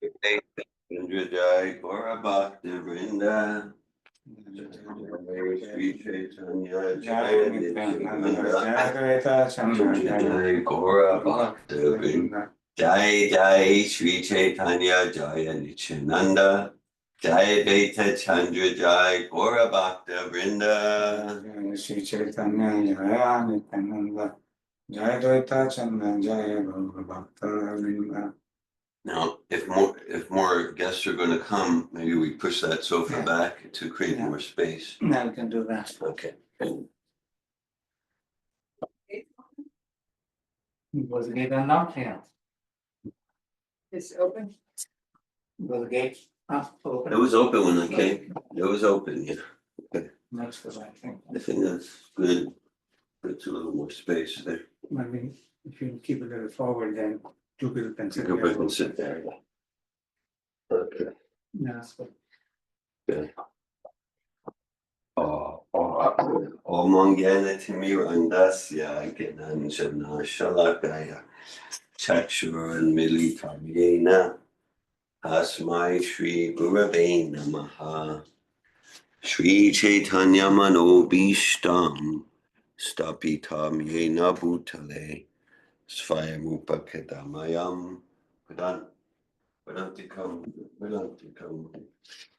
Jai Gora Bhakti Vrinda. Sri Chaitanya Jai Nityananda. Jai Gora Bhakti Vrinda. Jai Jai Sri Chaitanya Jaya Nityananda. Jai Dvaita Chandra Jai Gora Bhakti Vrinda. Sri Chaitanya Jaya Nityananda. Jai Dvaita Chandra Jaya Gora Bhakti Vrinda. Now, if more guests are going to come, maybe we push that sofa back to create more space. Now we can do that. Okay. Was the gate unlocked? Yeah. It's open. Was the gate open? It was open when I came. It was open, yeah. That's the right thing. I think that's good. Puts a little more space there. I mean, if you keep it a little forward, then two people can sit Two there. people can sit there. Okay. Yeah, that's good. Good. Om Mangyana Timirandasya Gnanjana Shalakaya Chakshuran Militam Yena Asmai Shri Gurave Namaha Shri Chaitanya Manobishtam Stapitam Yena Bhutale Svayamupakadamayam Vedantikam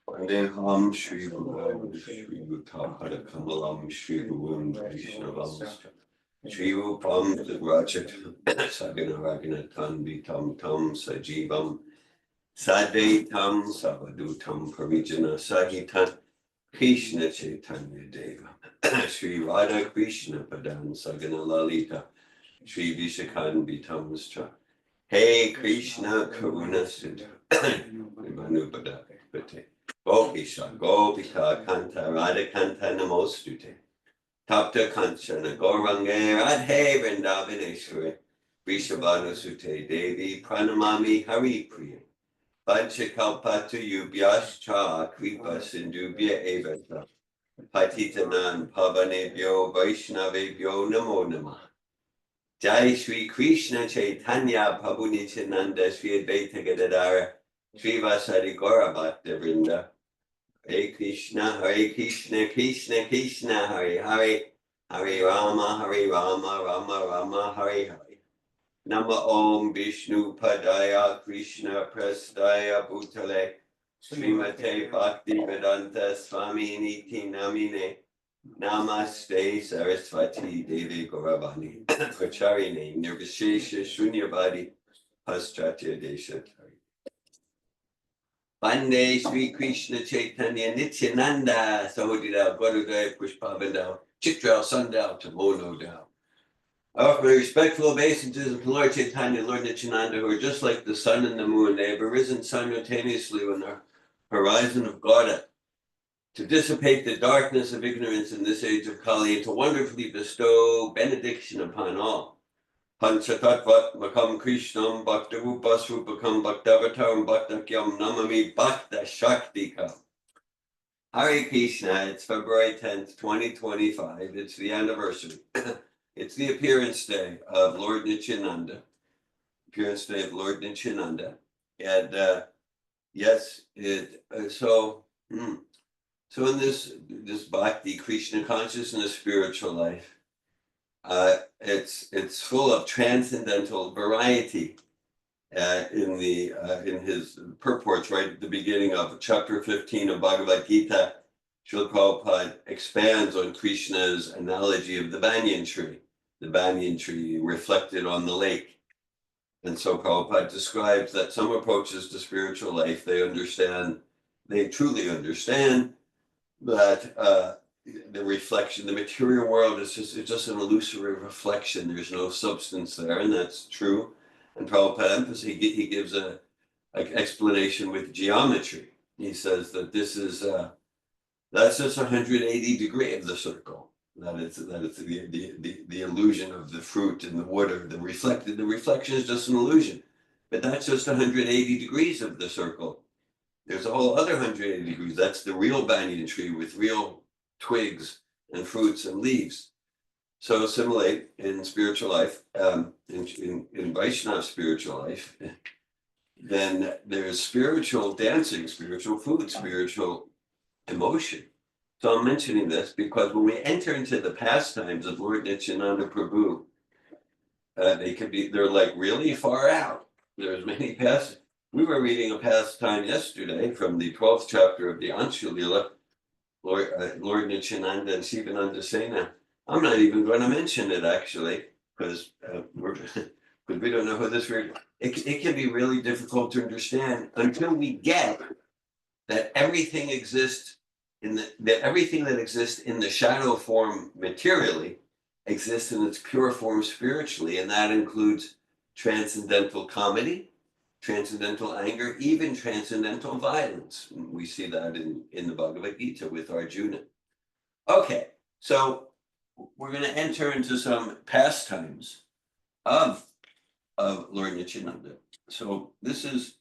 Vandeham Shri Guru Shri Gutapada Kamalam Shri Gurun Vaishnavam Shri Rupam Rajat Sagana Raghunathan Vitam Tam Sajivam Sadaitam Savadutam Parijana Sahitan Krishna Chaitanya Deva Shri Radha Krishna Padan Sagana Lalita Shri Vishakan Vitamscha Hey Krishna Karuna Sindhu Manupada Pate Gopisha Gopika Kanta Radha Kanta Namostute Tapta Kanchana Gorange Radhe Vrindavaneshwari Vishabhanu Sute Devi Pranamami Hari Priya Panchakalpatu Yubhyascha Kripa Sindhubhya Evata Patitanan Pavanebhyo Vaishnavebhyo Namo Namah Jai Shri Krishna Chaitanya Prabhu Nityananda Shri Advaita Gadadara Shri Vasari Gaura Bhakta Vrinda Hare Krishna Krishna Krishna Hare Hare Hare Rama Rama Rama Hare Hare Nama Om Vishnu Padaya Krishna Prasthaya Bhutale Srimate Bhakti Vedanta Swami Niti Namine Namaste Saraswati Devi Gauravani Pracharine Nirvishesha Shunyavadi Paschatya Desha Bande Sri Krishna Chaitanya Nityananda Sahodida Garuda Pushpavandao Chitral Sundao Tamono Dao. I offer my respectful obeisances to Lord Chaitanya and Lord Nityananda, who are just like the sun and the moon. They have arisen simultaneously on the horizon of Gauda to dissipate the darkness of ignorance in this age of Kali and to wonderfully bestow benediction upon all. Panchatattvat makam Krishnam bhakta rupas rupakam bhaktavataram bhaktakyam namami bhakta shaktikam. Hare Krishna, it's February 10th, 2025. It's the anniversary. It's the appearance day of Lord Nityananda. And yes, so in this bhakti, Krishna consciousness, spiritual life, it's full of transcendental variety. In his purports, right at the beginning of chapter 15 of Bhagavad Gita, Srila Prabhupada expands on Krishna's analogy of the banyan tree reflected on the lake. And so Prabhupada describes that some approaches to spiritual life, they truly understand that the reflection, the material world is just an illusory reflection. There's no substance there, and that's true. And Prabhupada emphasizes, he gives an explanation with geometry. He says that this is that's just 180 degree of the circle. That it's the illusion of the fruit and the water. The reflection is just an illusion, but that's just 180 degrees of the circle. There's a whole other 180 degrees. That's the real banyan tree with real twigs and fruits and leaves. So similarly, in spiritual life, in Vaishnava spiritual life, then there's spiritual dancing, spiritual food, spiritual emotion. So I'm mentioning this because when we enter into the pastimes of Lord Nityananda Prabhu, they're like really far out. There's many pastimes. We were reading a pastime yesterday from the 12th chapter of the Anshu Lila, Lord Nityananda and Sivananda Sena. I'm not even going to mention it actually, because we don't know who this read. It can be really difficult to understand until we get that everything exists that everything that exists in the shadow form materially exists in its pure form spiritually, and that includes transcendental comedy, transcendental anger, even transcendental violence. We see that in the Bhagavad Gita with Arjuna. Okay, so we're going to enter into some pastimes of Lord Nityananda. So this is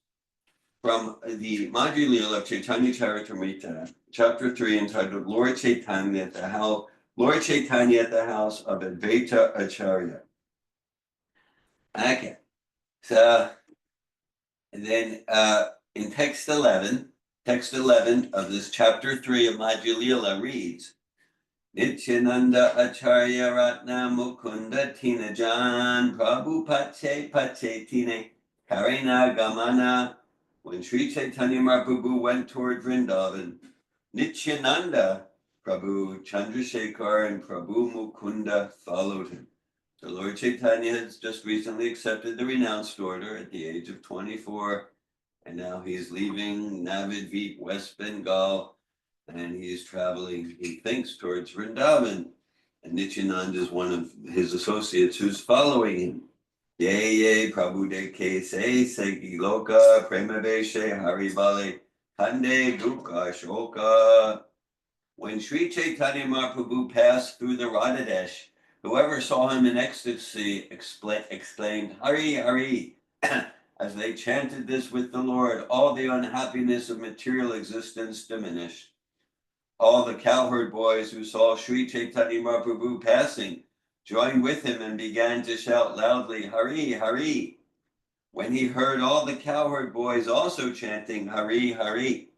from the Madhya Lila of Chaitanya Charitamrita, chapter 3, entitled Lord Chaitanya at the house of Advaita Acharya. Okay, so then in text 11 of this chapter 3 of Madhya Lila reads, Nityananda Acharya Ratna Mukunda Tinajan Prabhu Pache Tine Karina Gamana. When Sri Chaitanya Mahaprabhu went toward Vrindavan, Nityananda Prabhu, Chandrasekhar, and Prabhu Mukunda followed him. So Lord Chaitanya has just recently accepted the renounced order at the age of 24, and now he's leaving Navadvip, West Bengal, and he's traveling, he thinks, towards Vrindavan. And Nityananda is one of his associates who's following him. Ye Prabhu Deke Se Loka Prema Veshe Haribale Kande Dukkha Shoka. When Sri Chaitanya Mahaprabhu passed through the Radhadesh, whoever saw him in ecstasy exclaimed, Hari, Hari. As they chanted this with the Lord, all the unhappiness of material existence diminished. All the cowherd boys who saw Sri Chaitanya Mahaprabhu passing joined with him and began to shout loudly, Hari, Hari. When he heard all the cowherd boys also chanting, Hari, Hari,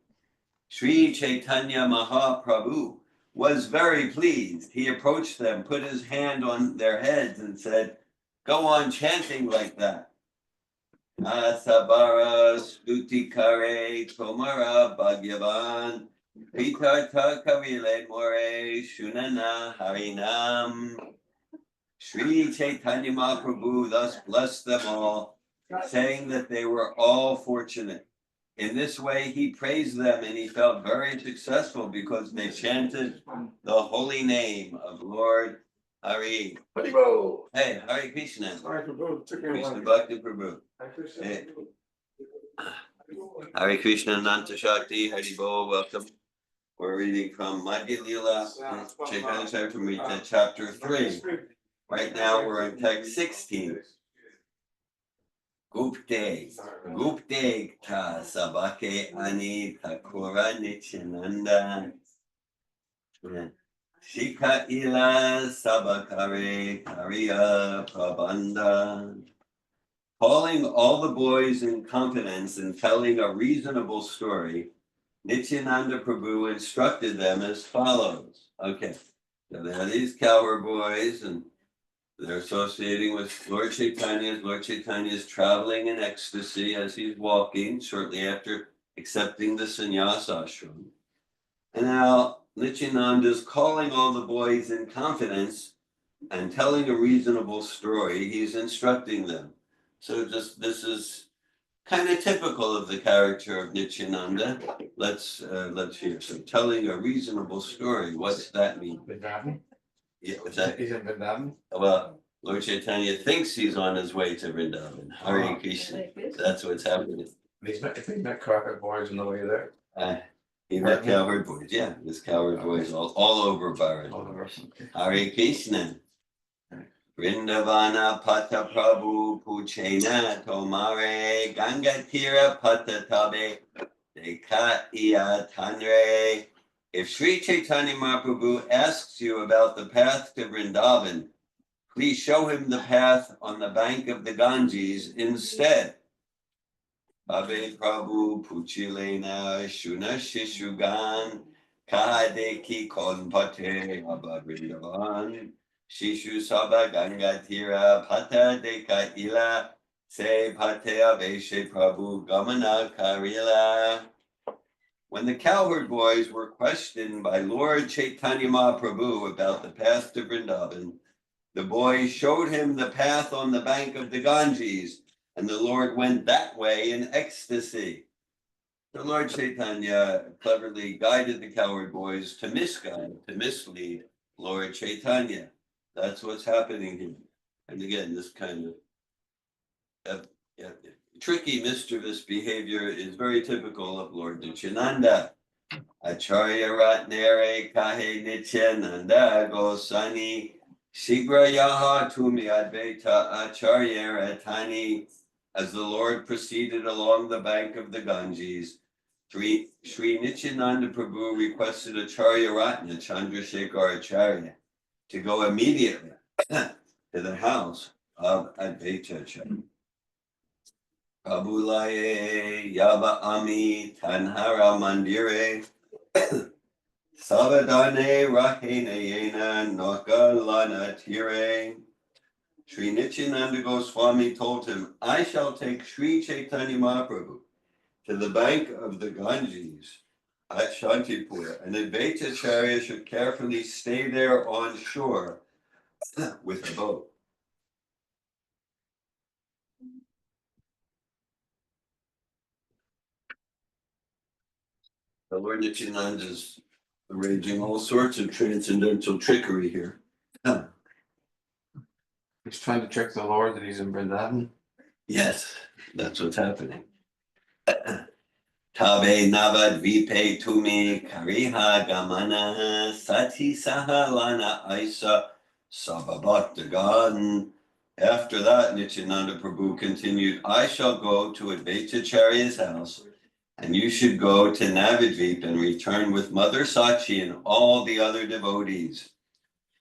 Sri Chaitanya Mahaprabhu was very pleased. He approached them, put his hand on their heads and said, go on chanting like that. Asabara Stutikare Tomara Bhagyavan Pitarta Kavile More Shunana Harinam. Sri Chaitanya Mahaprabhu thus blessed them all, saying that they were all fortunate. In this way, he praised them and he felt very successful because they chanted the holy name of Lord Hari. Haribol. Hey, Hare Krishna. Krishna Krishna. Bhakti Prabhu. Hey. Hare Krishna Nanta Shakti, Haribol, welcome. We're reading from Madhya Lila, Chaitanya Charitamrita, chapter 3. Right now we're in text 16. Gupte ta sabake ani takura Nityananda. Shika ila sabakare kariya prabanda. Calling all the boys in confidence and telling a reasonable story, Nityananda Prabhu instructed them as follows. Okay, so there are these cowherd boys and they're associating with Lord Chaitanya. Lord Chaitanya is traveling in ecstasy as he's walking shortly after accepting the sannyas ashram. And now Nityananda is calling all the boys in confidence and telling a reasonable story. He's instructing them. So this is kind of typical of the character of Nityananda. Let's hear. So telling a reasonable story. What's that mean? Vrindavan? Yeah, what's that? He's in Vrindavan? Well, Lord Chaitanya thinks he's on his way to Vrindavan. Hare Krishna. That's what's happening. He's met carpet boys on the way there. He met cowherd boys. Yeah, there's cowherd boys all over Bharat. All over. Hare Krishna. Vrindavana Pata Prabhu Puchena Tomare Gangatira Pata Tabe Deka Iya Tanre. If Sri Chaitanya Mahaprabhu asks you about the path to Vrindavan, please show him the path on the bank of the Ganges instead. Ave Prabhu Puchilena Shuna Shishugan Kahadeki Konpate Abhavrindavan Shishu Saba Ganga Dhira Pata Deka Ila Se Pate Aveshe Prabhu Gamana Karila. When the cowherd boys were questioned by Lord Chaitanya Mahaprabhu about the path to Vrindavan, the boys showed him the path on the bank of the Ganges, and the Lord went that way in ecstasy. The Lord Chaitanya cleverly guided the cowherd boys to misguide, to mislead Lord Chaitanya. That's what's happening here. And again, this kind of tricky, mischievous behavior is very typical of Lord Nityananda. Acharya Ratnere Kahe Nityananda Gosani Shigra Yaha Tumi Advaita Acharya Ratani. As the Lord proceeded along the bank of the Ganges, Sri Nityananda Prabhu requested Acharya Ratna Chandrasekhar Acharya to go immediately to the house of Advaita Acharya. Prabhulaye Yava Ami Tanhara Mandire Savadane Rahenayena Nakalana Tire. Sri Nityananda Goswami told him, I shall take Sri Chaitanya Mahaprabhu to the bank of the Ganges at Shantipur, and Advaita Acharya should carefully stay there on shore with a boat. The Lord Nityananda is arranging all sorts of transcendental trickery here. He's trying to trick the Lord that he's in Vrindavan. Yes, that's what's happening. Tabe navad vipe tumi kariha gamana sati sahalana aisa sababhaktagan. After that, Nityananda Prabhu continued, I shall go to Advaita Acharya's house, and you should go to Navadvip and return with Mother Sachi and all the other devotees.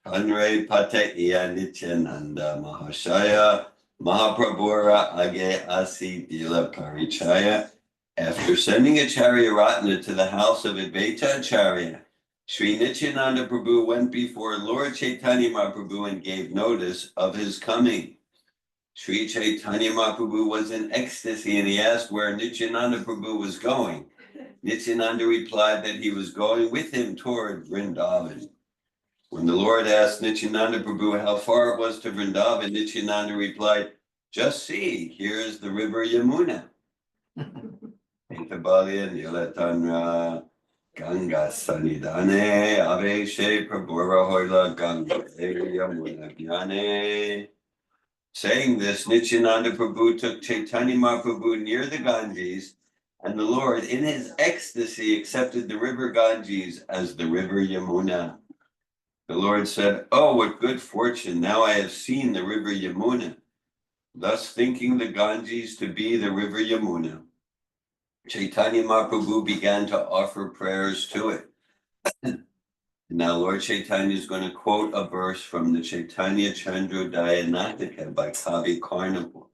Kanre Pate Iya Nityananda Mahashaya Mahaprabhura Age Asi Dila Parichaya. After sending Acharya Ratna to the house of Advaita Acharya, Sri Nityananda Prabhu went before Lord Chaitanya Mahaprabhu and gave notice of his coming. Sri Chaitanya Mahaprabhu was in ecstasy and he asked where Nityananda Prabhu was going. Nityananda replied that he was going with him toward Vrindavan. When the Lord asked Nityananda Prabhu how far it was to Vrindavan, Nityananda replied, just see, here is the river Yamuna. Itabalia Nilatanra Ganga Sanidane Aveshe Prabhura Hoila Ganga Yamuna Gyane. Saying this, Nityananda Prabhu took Chaitanya Mahaprabhu near the Ganges, and the Lord, in his ecstasy, accepted the river Ganges as the river Yamuna. The Lord said, oh, what good fortune, now I have seen the river Yamuna. Thus thinking the Ganges to be the river Yamuna, Chaitanya Mahaprabhu began to offer prayers to it. Now Lord Chaitanya is going to quote a verse from the Chaitanya Chandrodaya Natika by Kavi Karnapur.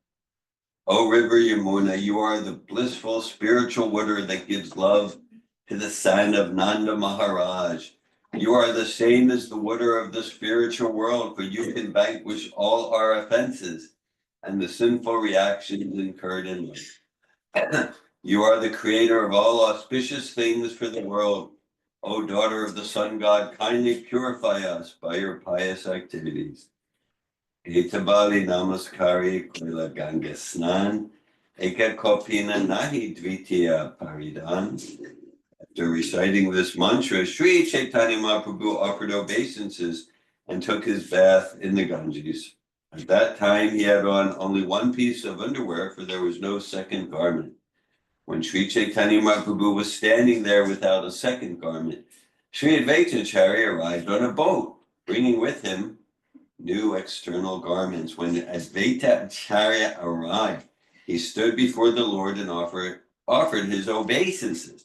O river Yamuna, you are the blissful spiritual water that gives love to the son of Nanda Maharaj. You are the same as the water of the spiritual world, for you can vanquish all our offenses and the sinful reactions incurred in life. You are the creator of all auspicious things for the world. O daughter of the sun god, kindly purify us by your pious activities. Etabali namaskari koila ganga snan, eka kopina nahi dvitiya paridan. After reciting this mantra, Sri Chaitanya Mahaprabhu offered obeisances and took his bath in the Ganges. At that time, he had on only one piece of underwear, for there was no second garment. When Sri Chaitanya Mahaprabhu was standing there without a second garment, Sri Advaita Acharya arrived on a boat, bringing with him new external garments. When Advaita Acharya arrived, he stood before the Lord and offered his obeisances.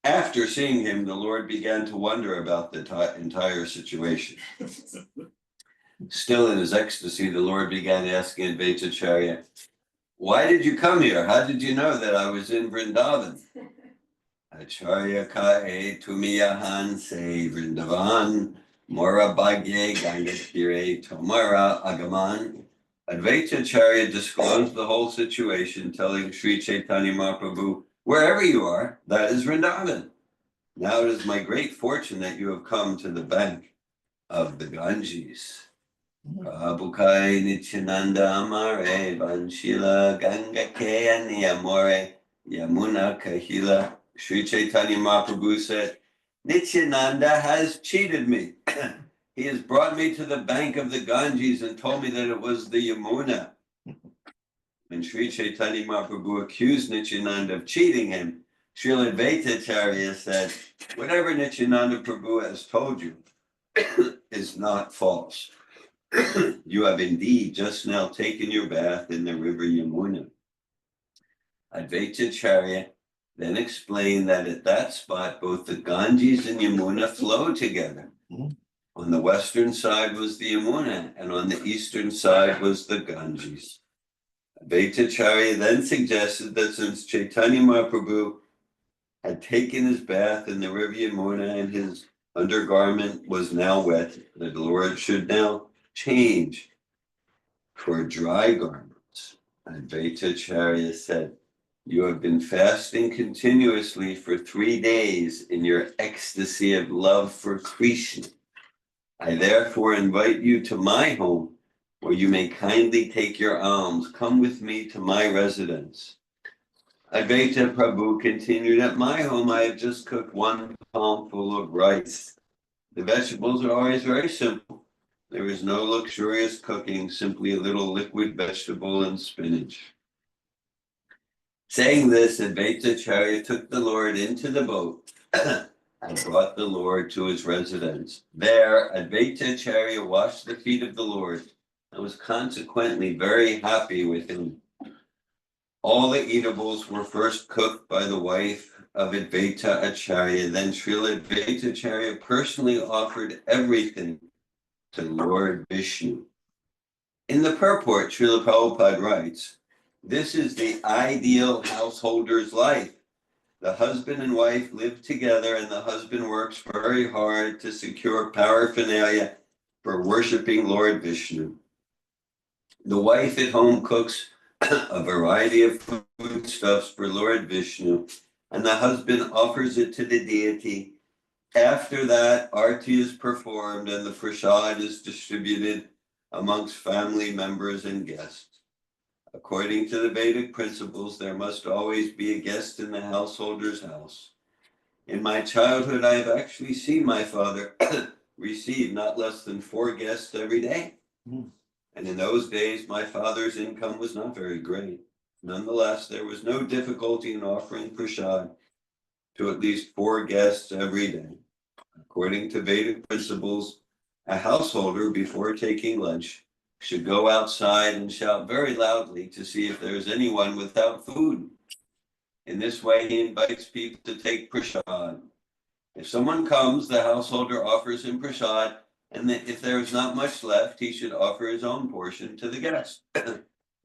After seeing him, the Lord began to wonder about the entire situation. Still in his ecstasy, the Lord began asking Advaita Acharya, why did you come here? How did you know that I was in Vrindavan? Acharya kae tumiyahan se Vrindavan, mora bhagye gangatire tomara agaman. Advaita Acharya disclosed the whole situation, telling Sri Chaitanya Mahaprabhu, wherever you are, that is Vrindavan. Now it is my great fortune that you have come to the bank of the Ganges. Prabhukai Nityananda Amare Vanshila Ganga Ke Amore Yamuna Kahila. Sri Chaitanya Mahaprabhu said, Nityananda has cheated me. He has brought me to the bank of the Ganges and told me that it was the Yamuna. When Sri Chaitanya Mahaprabhu accused Nityananda of cheating him, Srila Advaita Acharya said, whatever Nityananda Prabhu has told you is not false. You have indeed just now taken your bath in the river Yamuna. Advaita Acharya then explained that at that spot, both the Ganges and Yamuna flow together. On the western side was the Yamuna, and on the eastern side was the Ganges. Advaita Acharya then suggested that since Chaitanya Mahaprabhu had taken his bath in the river Yamuna and his undergarment was now wet, the Lord should now change for dry garments. Advaita Acharya said, you have been fasting continuously for 3 days in your ecstasy of love for Krishna. I therefore invite you to my home, where you may kindly take your alms. Come with me to my residence. Advaita Prabhu continued, at my home I have just cooked 1 palmful of rice. The vegetables are always very simple. There is no luxurious cooking, simply a little liquid vegetable and spinach. Saying this, Advaita Acharya took the Lord into the boat and brought the Lord to his residence. There, Advaita Acharya washed the feet of the Lord and was consequently very happy with him. All the eatables were first cooked by the wife of Advaita Acharya. Then Srila Advaita Acharya personally offered everything to Lord Vishnu. In the purport, Srila Prabhupada writes, this is the ideal householder's life. The husband and wife live together, and the husband works very hard to secure paraphernalia for worshiping Lord Vishnu. The wife at home cooks a variety of foodstuffs for Lord Vishnu, and the husband offers it to the deity. After that, arti is performed and the prasad is distributed amongst family members and guests. According to the Vedic principles, there must always be a guest in the householder's house. In my childhood, I have actually seen my father receive not less than 4 guests every day. And in those days, my father's income was not very great. Nonetheless, there was no difficulty in offering prasad to at least 4 guests every day. According to Vedic principles, a householder, before taking lunch, should go outside and shout very loudly to see if there is anyone without food. In this way, he invites people to take prasad. If someone comes, the householder offers him prasad, and if there is not much left, he should offer his own portion to the guest.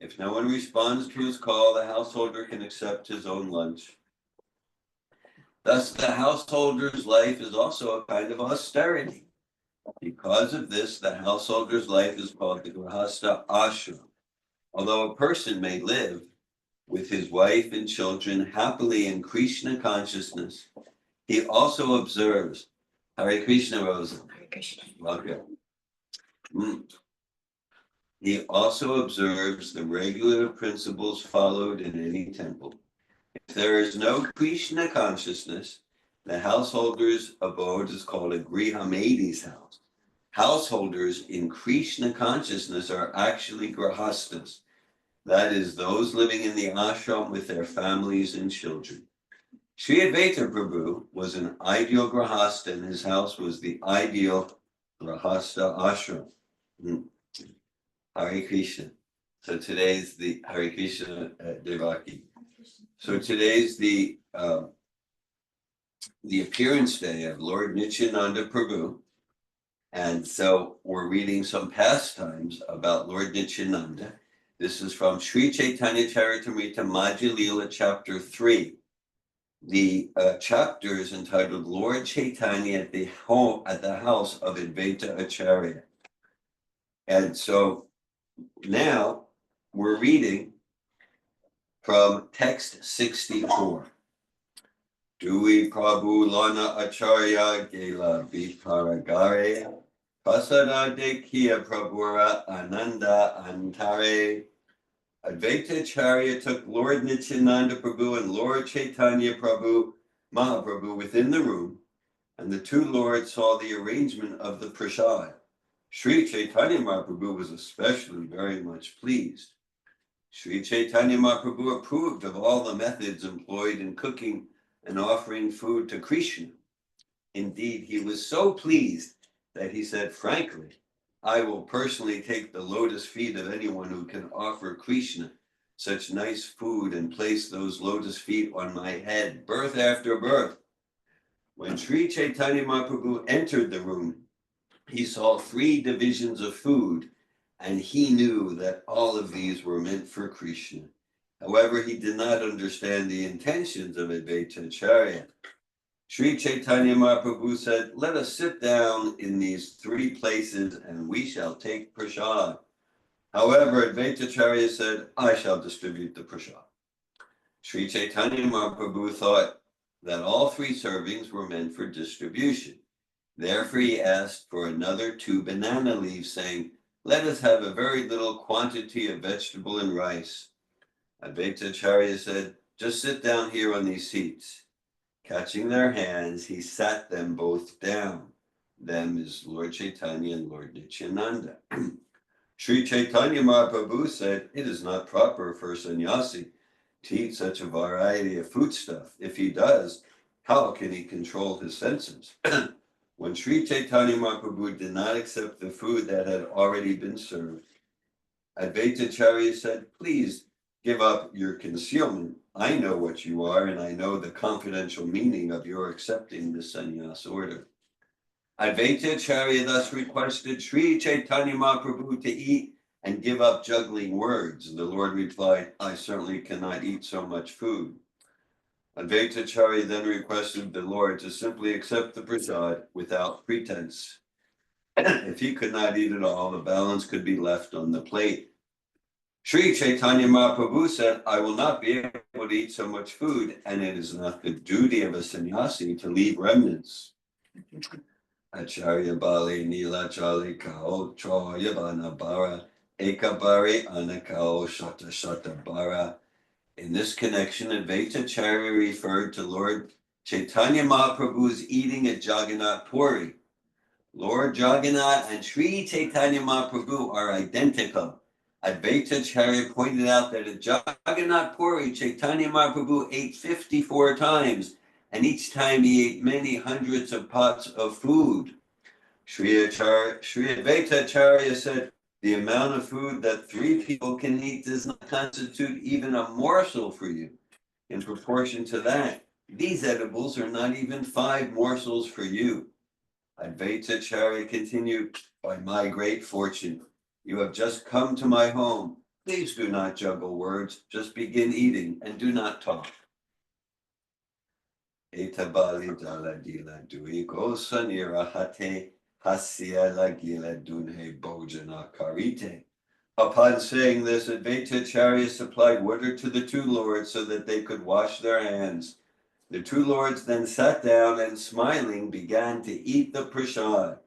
If no one responds to his call, the householder can accept his own lunch. Thus, the householder's life is also a kind of austerity. Because of this, the householder's life is called the Grihastha Ashram. Although a person may live with his wife and children happily in Krishna consciousness, he also observes Hare Krishna, Rosa. Hare Krishna. Welcome. He also observes the regular principles followed in any temple. If there is no Krishna consciousness, the householder's abode is called a Grihamedi's house. Householders in Krishna consciousness are actually grihastas, that is, those living in the ashram with their families and children. Sri Advaita Prabhu was an ideal grihasta, and his house was the ideal grihasta ashram. Hare Krishna. So today's the Hare Krishna Devaki. So today's the appearance day of Lord Nityananda Prabhu. And so we're reading some pastimes about Lord Nityananda. This is from Sri Chaitanya Charitamrita Madhya Lila, chapter 3. The chapter is entitled Lord Chaitanya at the house of Advaita Acharya. And so now we're reading from text 64. Dui Prabhu Lana Acharya Gela Biparagare Pasada Dekhiya Prabhura Ananda Antare. Advaita Acharya took Lord Nityananda Prabhu and Lord Chaitanya Prabhu Mahaprabhu within the room, and the two lords saw the arrangement of the prasad. Sri Chaitanya Mahaprabhu was especially very much pleased. Sri Chaitanya Mahaprabhu approved of all the methods employed in cooking and offering food to Krishna. Indeed, he was so pleased that he said, frankly, I will personally take the lotus feet of anyone who can offer Krishna such nice food and place those lotus feet on my head, birth after birth. When Sri Chaitanya Mahaprabhu entered the room, he saw 3 divisions of food, and he knew that all of these were meant for Krishna. However, he did not understand the intentions of Advaita Acharya. Sri Chaitanya Mahaprabhu said, let us sit down in these 3 places and we shall take prasad. However, Advaita Acharya said, I shall distribute the prasad. Sri Chaitanya Mahaprabhu thought that all 3 servings were meant for distribution. Therefore, he asked for another 2 banana leaves, saying, let us have a very little quantity of vegetable and rice. Advaita Acharya said, just sit down here on these seats. Catching their hands, he sat them both down. Them is Lord Chaitanya and Lord Nityananda. Sri Chaitanya Mahaprabhu said, it is not proper for a sannyasi to eat such a variety of foodstuff. If he does, how can he control his senses? When Sri Chaitanya Mahaprabhu did not accept the food that had already been served, Advaita Acharya said, please give up your concealment. I know what you are, and I know the confidential meaning of your accepting the sannyas order. Advaita Acharya thus requested Sri Chaitanya Mahaprabhu to eat and give up juggling words. The Lord replied, I certainly cannot eat so much food. Advaita Acharya then requested the Lord to simply accept the prasad without pretense. If he could not eat it all, the balance could be left on the plate. Sri Chaitanya Mahaprabhu said, I will not be able to eat so much food, and it is not the duty of a sannyasi to leave remnants. Acharya Bali Nilachali Kao Choyavana Bara Ekabari Anakao Shata Shata Bara. In this connection, Advaita Acharya referred to Lord Chaitanya Mahaprabhu's eating at Jagannath Puri. Lord Jagannath and Sri Chaitanya Mahaprabhu are identical. Advaita Acharya pointed out that at Jagannath Puri, Chaitanya Mahaprabhu ate 54 times, and each time he ate many hundreds of pots of food. Sri Advaita Acharya said, the amount of food that 3 people can eat does not constitute even a morsel for you. In proportion to that, these edibles are not even 5 morsels for you. Advaita Acharya continued, by my great fortune, you have just come to my home. Please do not juggle words, just begin eating and do not talk. Etabali dala dila dui gosa nirahate hasya lagila dunhe bojana karite. Upon saying this, Advaita Acharya supplied water to the 2 lords so that they could wash their hands. The 2 lords then sat down and, smiling, began to eat the prasad.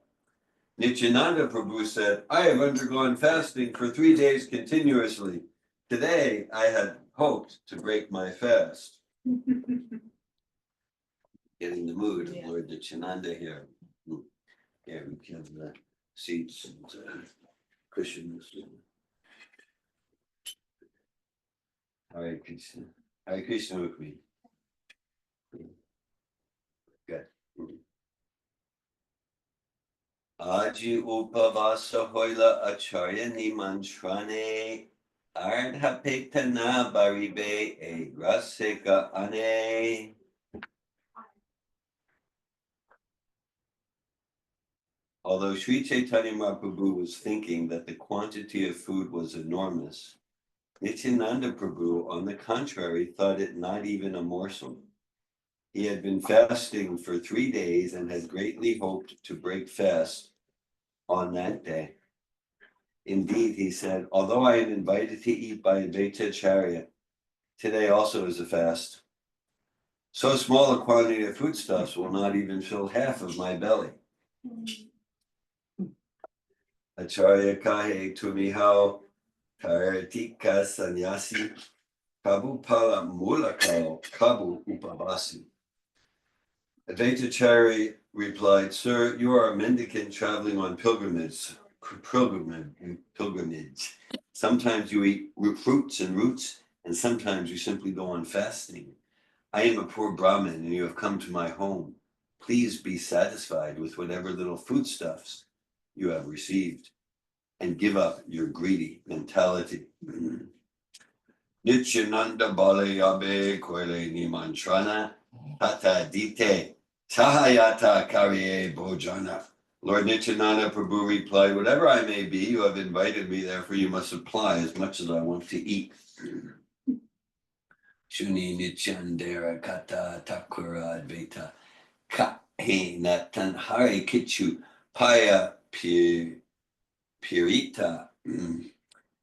Nityananda Prabhu said, I have undergone fasting for 3 days continuously. Today, I had hoped to break my fast. Getting the mood of Lord Nityananda here. Here we have the seats and cushions. Hare Krishna. Hare Krishna with me. Good. Aji upavasa hoila acharya nimantrane ardha petana baribe e rasika ane. Although Sri Chaitanya Mahaprabhu was thinking that the quantity of food was enormous, Nityananda Prabhu, on the contrary, thought it not even a morsel. He had been fasting for 3 days and had greatly hoped to break fast on that day. Indeed, he said, although I am invited to eat by Advaita Acharya, today also is a fast. So small a quantity of foodstuffs will not even fill half of my belly. Acharya kahe tumihao karatika sanyasi kabu pala mulakao kabu upavasi. Advaita Acharya replied, Sir, you are a mendicant traveling on pilgrimage. Sometimes you eat fruits and roots, and sometimes you simply go on fasting. I am a poor Brahmin, and you have come to my home. Please be satisfied with whatever little foodstuffs you have received, and give up your greedy mentality. Nityananda Balayabe Koile Nimantrana Tata Dite Sahayata Karye Bojana. Lord Nityananda Prabhu replied, whatever I may be, you have invited me, therefore you must supply as much as I want to eat. Shuni Nityandera Kata Takura Advaita Ka He Natanhare Kichu Paya Pirita.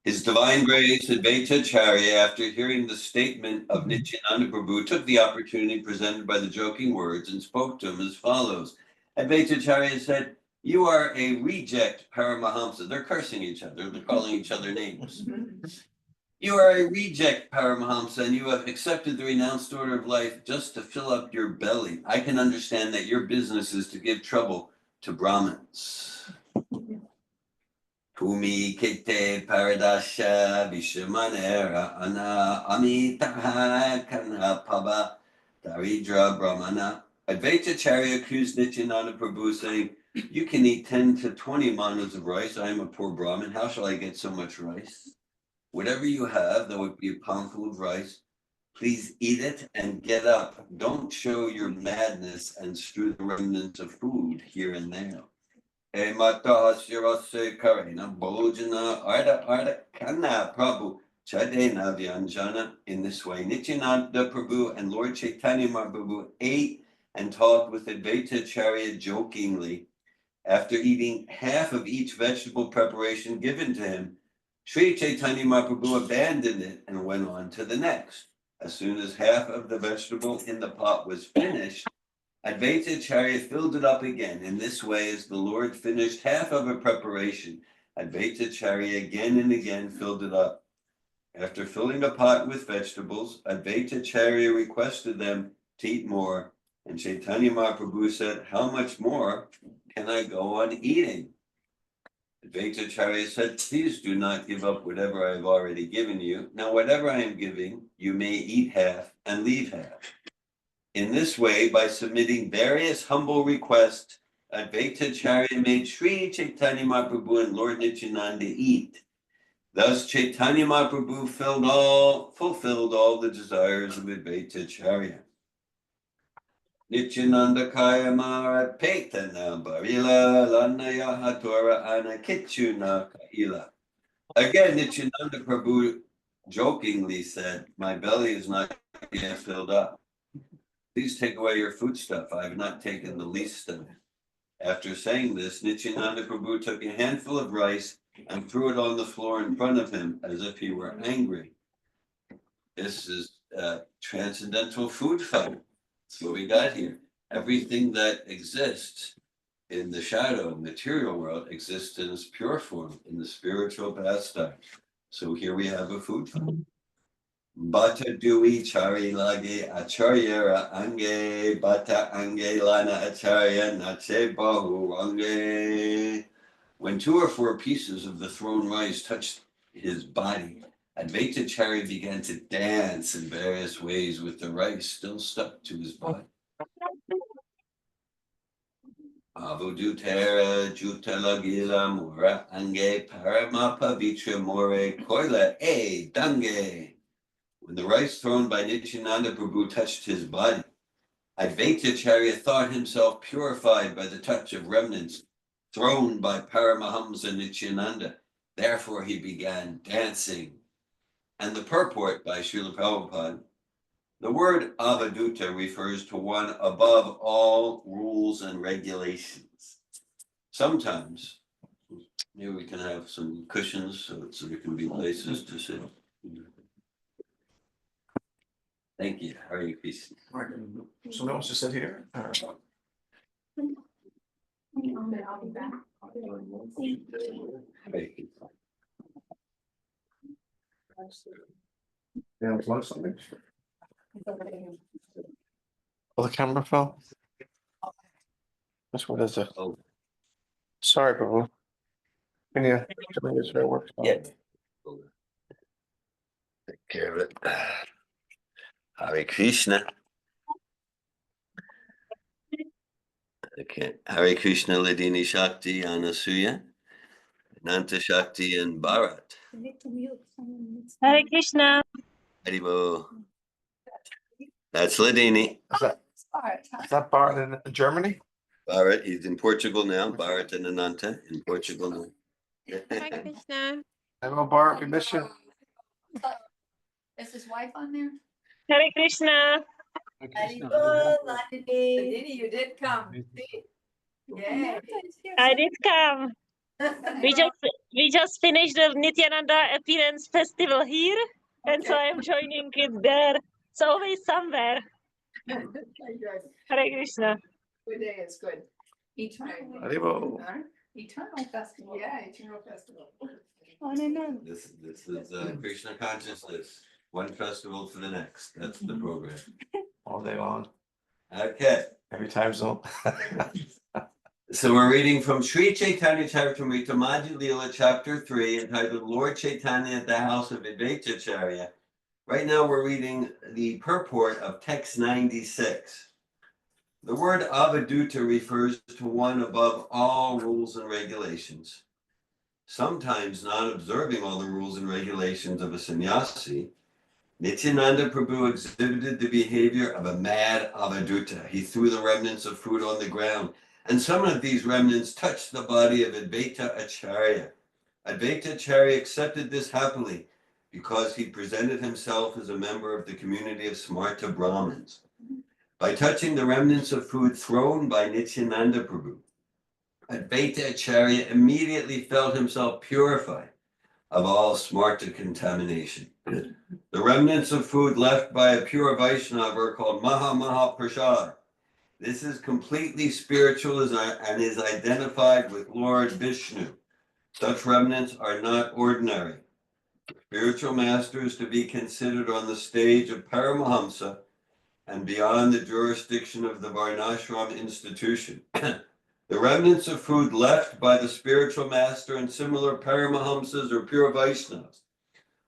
His Divine Grace Advaita Acharya, after hearing the statement of Nityananda Prabhu, took the opportunity presented by the joking words and spoke to him as follows. Advaita Acharya said, you are a reject Paramahamsa. They're cursing each other. They're calling each other names. You are a reject Paramahamsa, and you have accepted the renounced order of life just to fill up your belly. I can understand that your business is to give trouble to Brahmins. Kumi kete paradasha vishamanera ana amitaha kana pava daridra brahmana. Advaita Acharya accused Nityananda Prabhu, saying, you can eat 10 to 20 manas of rice. I am a poor Brahmin. How shall I get so much rice? Whatever you have, though it be a poundful of rice, please eat it and get up. Don't show your madness and strew the remnants of food here and there. In this way, Nityananda Prabhu and Lord Chaitanya Mahaprabhu ate and talked with Advaita Acharya jokingly. After eating half of each vegetable preparation given to him, Sri Chaitanya Mahaprabhu abandoned it and went on to the next. As soon as half of the vegetable in the pot was finished, Advaita Acharya filled it up again. In this way, as the Lord finished half of a preparation, Advaita Acharya again and again filled it up. After filling the pot with vegetables, Advaita Acharya requested them to eat more, and Chaitanya Mahaprabhu said, how much more can I go on eating? Advaita Acharya said, please do not give up whatever I have already given you. Now, whatever I am giving, you may eat half and leave half. In this way, by submitting various humble requests, Advaita Acharya made Sri Chaitanya Mahaprabhu and Lord Nityananda eat. Thus, Chaitanya Mahaprabhu fulfilled all the desires of Advaita Acharya. Nityananda Kaya Mara Petana Barila Lanaya Hatora Ana Kichuna Kaila. Again, Nityananda Prabhu jokingly said, my belly is not yet filled up. Please take away your foodstuff. I have not taken the least of it. After saying this, Nityananda Prabhu took a handful of rice and threw it on the floor in front of him as if he were angry. This is transcendental food fight. That's what we got here. Everything that exists in the shadow material world exists in its pure form, in the spiritual pastime. So here we have a food fight. Bata dui chari lage acharya ange bata ange lana acharya nache bahu ange. When 2 or 4 pieces of the thrown rice touched his body, Advaita Acharya began to dance in various ways with the rice still stuck to his body. Avudutera jutala gila mura ange paramapa vitra more koila dange. When the rice thrown by Nityananda Prabhu touched his body, Advaita Acharya thought himself purified by the touch of remnants thrown by Paramahamsa Nityananda. Therefore, he began dancing and the purport by Srila Prabhupada, the word avaduta refers to one above all rules and regulations. Sometimes, here we can have some cushions so there can be places to sit. Thank you. Hare Krishna. Someone wants to sit here? Or- Yeah, plug something. Oh, the camera fell. That's what is it? Oh. Sorry, Prabhu. Can you tell me this way it works? Yeah. Take care of it. Hare Krishna. Okay. Hare Krishna Ladini Shakti Anasuya, Nanta Shakti and Bharat. Hare Krishna. Haribo. That's Ladini. Is that bar in Germany? Bharat, he's in Portugal now. Bharat and Ananta in Portugal now. Hi, Krishna. Hello, Bart. We miss you. Is his wife on there? Hare Krishna. Didi, you did come. Yay. I did come. We just finished the Nityananda appearance festival here, and so I'm joining it there. It's always somewhere. Good. Hare Krishna. Good day, it's good. Eternal. Haribo. Eternal festival. Yeah, eternal festival. This is Krishna consciousness. One festival to the next. That's the program. All day long. Okay. Every time zone. So we're reading from Sri Chaitanya Charitamrita Madhya Leela, chapter 3, entitled Lord Chaitanya at the House of Advaitacharya. Right now we're reading the purport of text 96. The word avaduta refers to one above all rules and regulations. Sometimes not observing all the rules and regulations of a sannyasi, Nityananda Prabhu exhibited the behavior of a mad avaduta. He threw the remnants of food on the ground, and some of these remnants touched the body of Advaita Acharya. Advaita Acharya accepted this happily because he presented himself as a member of the community of Smarta Brahmins. By touching the remnants of food thrown by Nityananda Prabhu, Advaita Acharya immediately felt himself purified of all Smarta contamination. The remnants of food left by a pure Vaishnava are called Maha Prasad. This is completely spiritual and is identified with Lord Vishnu. Such remnants are not ordinary. Spiritual masters to be considered on the stage of Paramahamsa and beyond the jurisdiction of the Varnashram institution. The remnants of food left by the spiritual master and similar Paramahamsas or pure Vaishnavas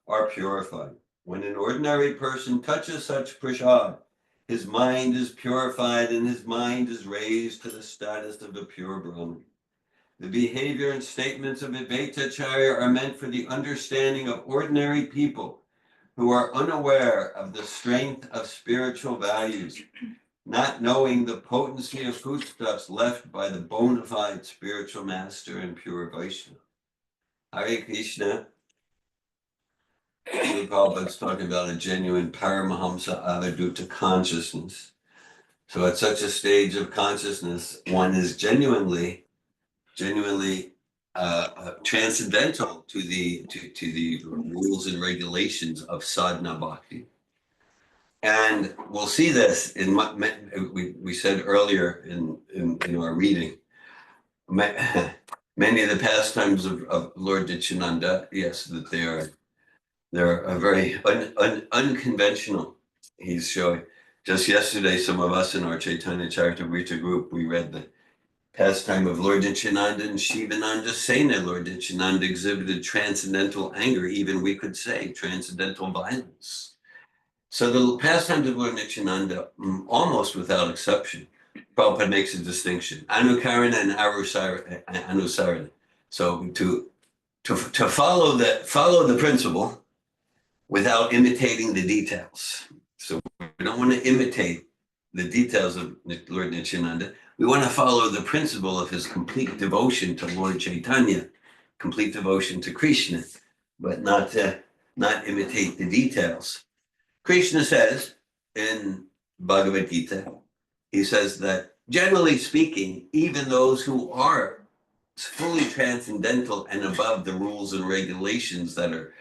are purified. When an ordinary person touches such prasad, his mind is purified and his mind is raised to the status of a pure Brahman. The behavior and statements of Advaita Acharya are meant for the understanding of ordinary people who are unaware of the strength of spiritual values, not knowing the potency of foodstuffs left by the bona fide spiritual master and pure Vaishnava. Hare Krishna. Prabhupada's talking about a genuine Paramahamsa avaduta consciousness. So at such a stage of consciousness, one is genuinely transcendental to the rules and regulations of sadhana bhakti. And we'll see this in what we said earlier in our reading. Many of the pastimes of Lord Nityananda, yes, that they're very unconventional. He's showing. Just yesterday, some of us in our Chaitanya Charitamrita group, we read the pastime of Lord Nityananda and Shivananda Sena. Lord Nityananda exhibited transcendental anger, even we could say transcendental violence. So the pastimes of Lord Nityananda, almost without exception, Prabhupada makes a distinction, anukarana and anusarana. So to follow the principle without imitating the details. So we don't want to imitate the details of Lord Nityananda. We want to follow the principle of his complete devotion to Lord Chaitanya, complete devotion to Krishna, but not not imitate the details. Krishna says in Bhagavad Gita, he says that generally speaking, even those who are fully transcendental and above the rules and regulations that are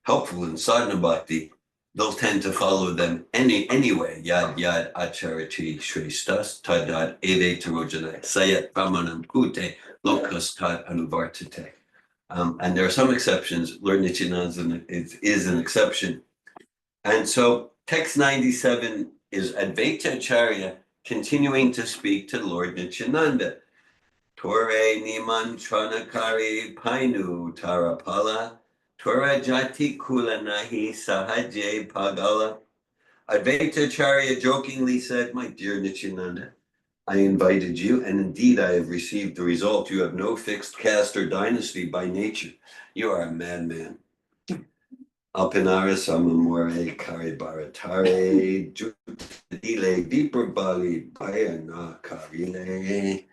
helpful in sadhana bhakti, they'll tend to follow them anyway. Yad yad acharati shreshtas tadat eve tarojane sayat pramanam kute lokas tad anuvartate. And there are some exceptions. Lord Nityananda is an exception. And so text 97 is Advaita Acharya continuing to speak to Lord Nityananda. Tore nimantranakari painu tarapala, Tora jati kula nahi sahaje pagala. Advaita Acharya jokingly said, my dear Nityananda, I invited you, and indeed I have received the result. You have no fixed caste or dynasty by nature. You are a madman. Alpinara samamore kari baratare jutile viprabali bayana karile.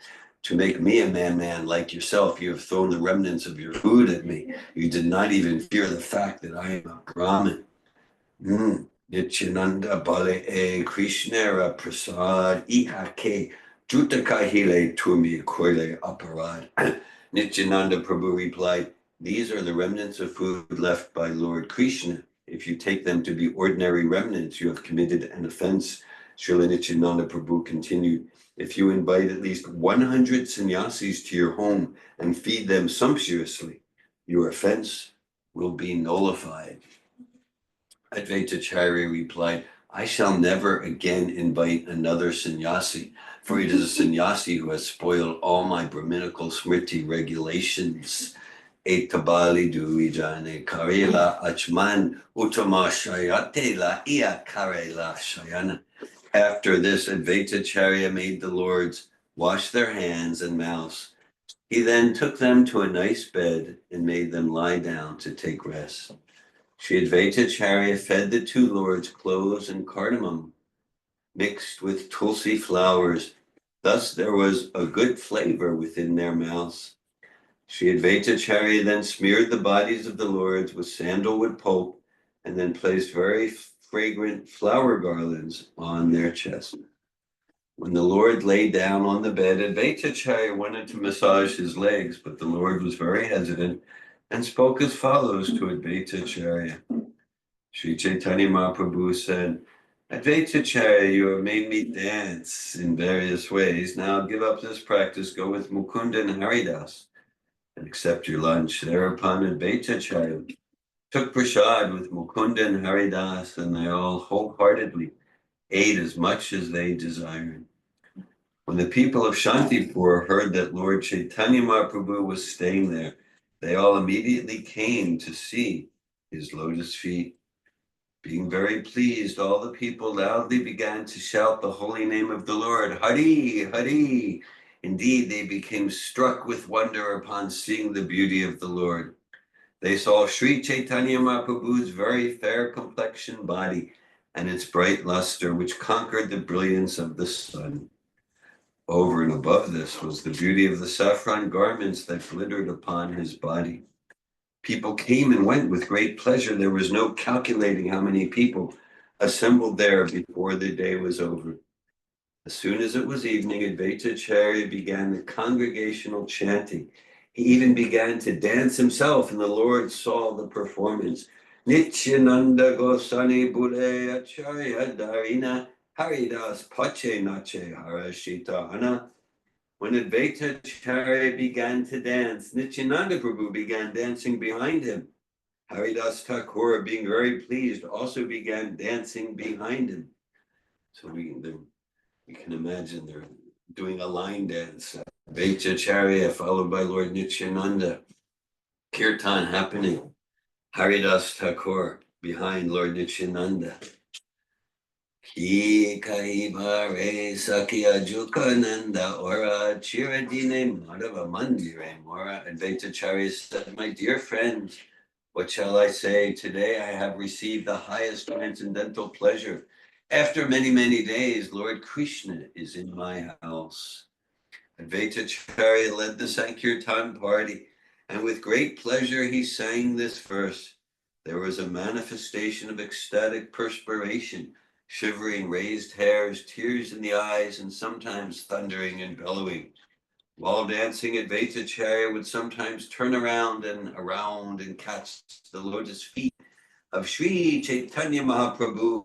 To make me a madman like yourself, you have thrown the remnants of your food at me. You did not even fear the fact that I am a Brahmin. Nityananda bale e Krishnera prasad ihake jutakahile tumi koile aparad. Nityananda Prabhu replied, these are the remnants of food left by Lord Krishna. If you take them to be ordinary remnants, you have committed an offense. Srila Nityananda Prabhu continued, if you invite at least 100 sannyasis to your home and feed them sumptuously, your offense will be nullified. Advaita Acharya replied, I shall never again invite another sannyasi, for it is a sannyasi who has spoiled all my Brahminical smriti regulations. Etabali duijane karela achman utama shayate la iya karela shayana. After this, Advaita Acharya made the lords wash their hands and mouths. He then took them to a nice bed and made them lie down to take rest. Sri Advaita Acharya fed the two lords cloves and cardamom mixed with tulsi flowers. Thus there was a good flavor within their mouths. Sri Advaita Acharya then smeared the bodies of the lords with sandalwood pulp and then placed very fragrant flower garlands on their chests. When the Lord lay down on the bed, Advaita Acharya wanted to massage his legs, but the Lord was very hesitant and spoke as follows to Advaita Acharya. Sri Chaitanya Mahaprabhu said, Advaita Acharya, you have made me dance in various ways. Now give up this practice, go with Mukunda and Haridas and accept your lunch. Thereupon Advaita Acharya took prasad with Mukunda and Haridas, and they all wholeheartedly ate as much as they desired. When the people of Shantipur heard that Lord Chaitanya Mahaprabhu was staying there, they all immediately came to see his lotus feet. Being very pleased, all the people loudly began to shout the holy name of the Lord, Hari, Hari. Indeed, they became struck with wonder upon seeing the beauty of the Lord. They saw Sri Chaitanya Mahaprabhu's very fair complexion body and its bright luster, which conquered the brilliance of the sun. Over and above this was the beauty of the saffron garments that glittered upon his body. People came and went with great pleasure. There was no calculating how many people assembled there before the day was over. As soon as it was evening, Advaita Acharya began the congregational chanting. He even began to dance himself, and the Lord saw the performance. Nityananda Gosani Bule Acharya Darina Haridas Pache Nache Harashita Hana. When Advaita Acharya began to dance, Nityananda Prabhu began dancing behind him. Haridas Thakur, being very pleased, also began dancing behind him. So we can imagine they're doing a line dance. Advaita Acharya followed by Lord Nityananda. Kirtan happening. Haridas Thakur behind Lord Nityananda. Ki kaibare sakya jukananda ora chiradine madhava mandire mora. Advaita Acharya said, my dear friend, what shall I say? Today I have received the highest transcendental pleasure. After many, many days, Lord Krishna is in my house. Advaita Acharya led the Sankirtan party, and with great pleasure he sang this verse. There was a manifestation of ecstatic perspiration, shivering raised hairs, tears in the eyes, and sometimes thundering and bellowing. While dancing, Advaita Acharya would sometimes turn around and catch the lotus feet of Sri Chaitanya Mahaprabhu.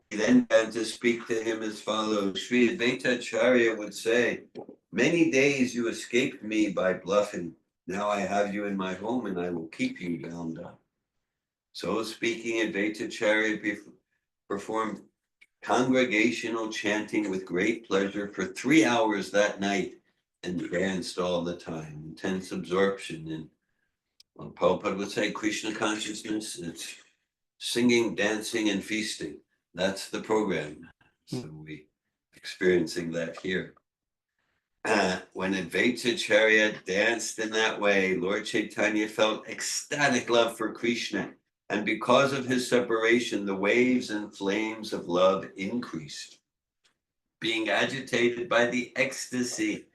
He then began to speak to him as follows. Sri Advaita Acharya would say, "Many days you escaped me by bluffing. Now I have you in my home and I will keep you bound up." So speaking, Advaita Acharya performed congregational chanting with great pleasure for 3 hours that night and danced all the time. Intense absorption in, well, Prabhupada would say, Krishna consciousness. It's singing, dancing, and feasting. That's the program. So we experiencing that here. When Advaita Acharya danced in that way, Lord Chaitanya felt ecstatic love for Krishna. And because of his separation, the waves and flames of love increased. Being agitated by the ecstasy,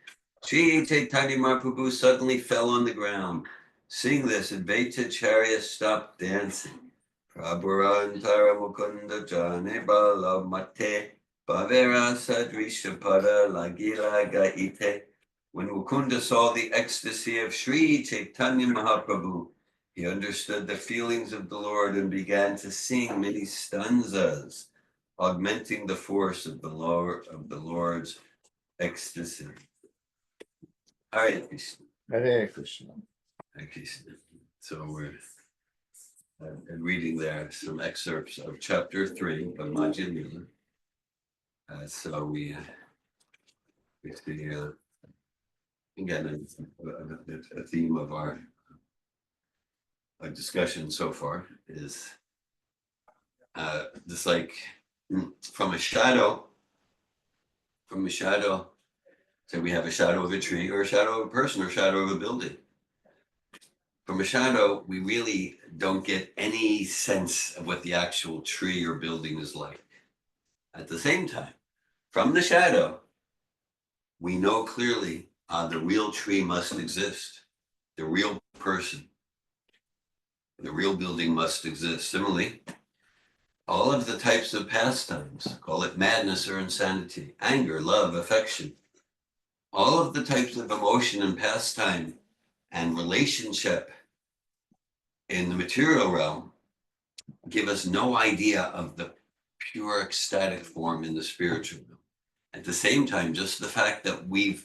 Sri Chaitanya Mahaprabhu suddenly fell on the ground. Seeing this, Advaita Acharya stopped dancing. Prabhurantara Mukunda Jane Bala Mate Bhavera Sadrisha Pada Lagila Gaite. When Mukunda saw the ecstasy of Sri Chaitanya Mahaprabhu, he understood the feelings of the Lord and began to sing many stanzas, augmenting the force of the Lord's ecstasy. Hare Krishna. Hare Krishna. Hare Krishna. So we're reading there some excerpts of chapter 3 of Madhya Lila. So we see again a theme of our discussion so far is just like from a shadow. So we have a shadow of a tree or a shadow of a person or a shadow of a building. From a shadow, we really don't get any sense of what the actual tree or building is like. At the same time, from the shadow, we know clearly the real tree must exist. The real person, the real building must exist. Similarly, all of the types of pastimes, call it madness or insanity, anger, love, affection, all of the types of emotion and pastime and relationship in the material realm give us no idea of the pure ecstatic form in the spiritual realm. At the same time, just the fact that we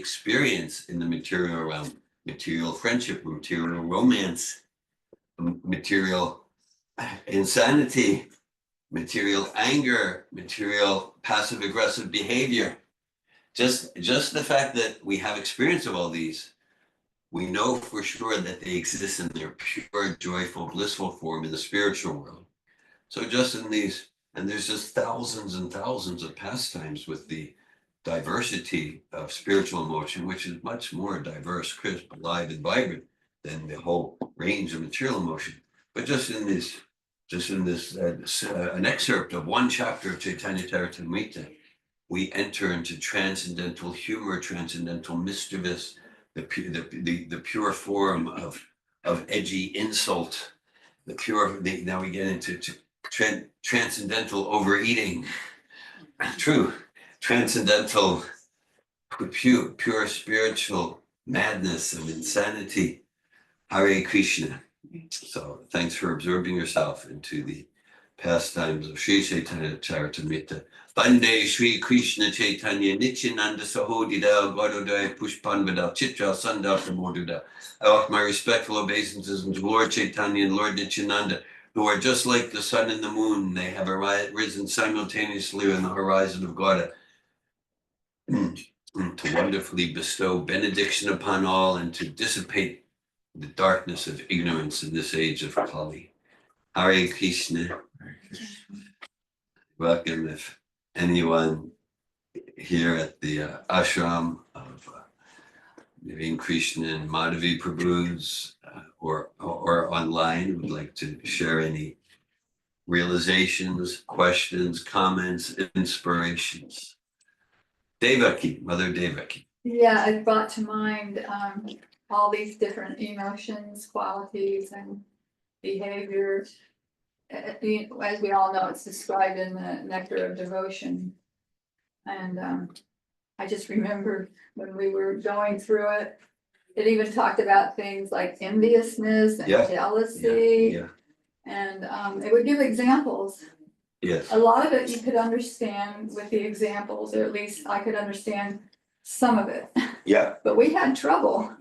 experience in the material realm material friendship, material romance, material insanity, material anger, material passive aggressive behavior. Just the fact that we have experience of all these, we know for sure that they exist in their pure, joyful, blissful form in the spiritual world. So just in these, and there's just thousands and thousands of pastimes with the diversity of spiritual emotion, which is much more diverse, crisp, alive, and vibrant than the whole range of material emotion. But just in this, an excerpt of one chapter of Chaitanya Charitamrita, we enter into transcendental humor, transcendental mischievous, the pure form of edgy insult, now we get into transcendental overeating, true, transcendental, pure spiritual madness and insanity. Hare Krishna. So thanks for absorbing yourself into the pastimes of Sri Chaitanya Charitamrita. Bande Sri Krishna Chaitanya Nityananda Sahodida Gaudodaya Pushpanvada Chitra Sundar Pramoduda. I offer my respectful obeisances unto Lord Chaitanya and Lord Nityananda, who are just like the sun and the moon. They have risen simultaneously on the horizon of Gauda to wonderfully bestow benediction upon all and to dissipate the darkness of ignorance in this age of Kali. Hare Krishna. Welcome if anyone here at the ashram of Naveen Krishna and Madhavi Prabhu's or online would like to share any realizations, questions, comments, inspirations. Devaki, Mother Devaki. Yeah, it brought to mind all these different emotions, qualities, and behavior. As we all know, it's described in the Nectar of Devotion. And I just remember when we were going through it, it even talked about things like enviousness and Yeah. jealousy. Yeah, And it would give examples. yes, A lot of it you could understand with the examples, or at least I could understand some of it. yeah. But we had trouble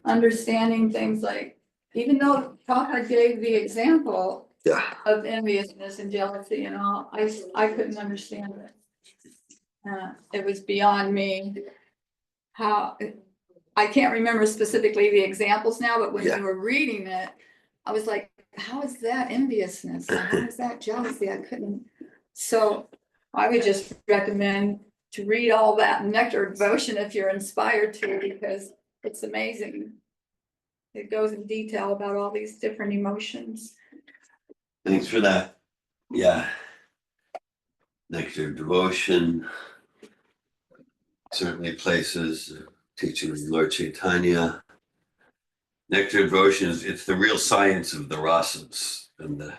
understanding things like, even though Prabhupada gave the example Yeah. of enviousness and jealousy and all, I couldn't understand it. It was beyond me. How, I can't remember specifically the examples now, but when Yeah. we were reading it, I was like, how is that enviousness? And how is that jealousy? I couldn't. So I would just recommend to read all that Nectar Devotion if you're inspired to, because it's amazing. It goes in detail about all these different emotions. Thanks for that. Yeah. Nectar of Devotion. Certainly places, teaching of Lord Chaitanya. Nectar of Devotion is, it's the real science of the rasas and the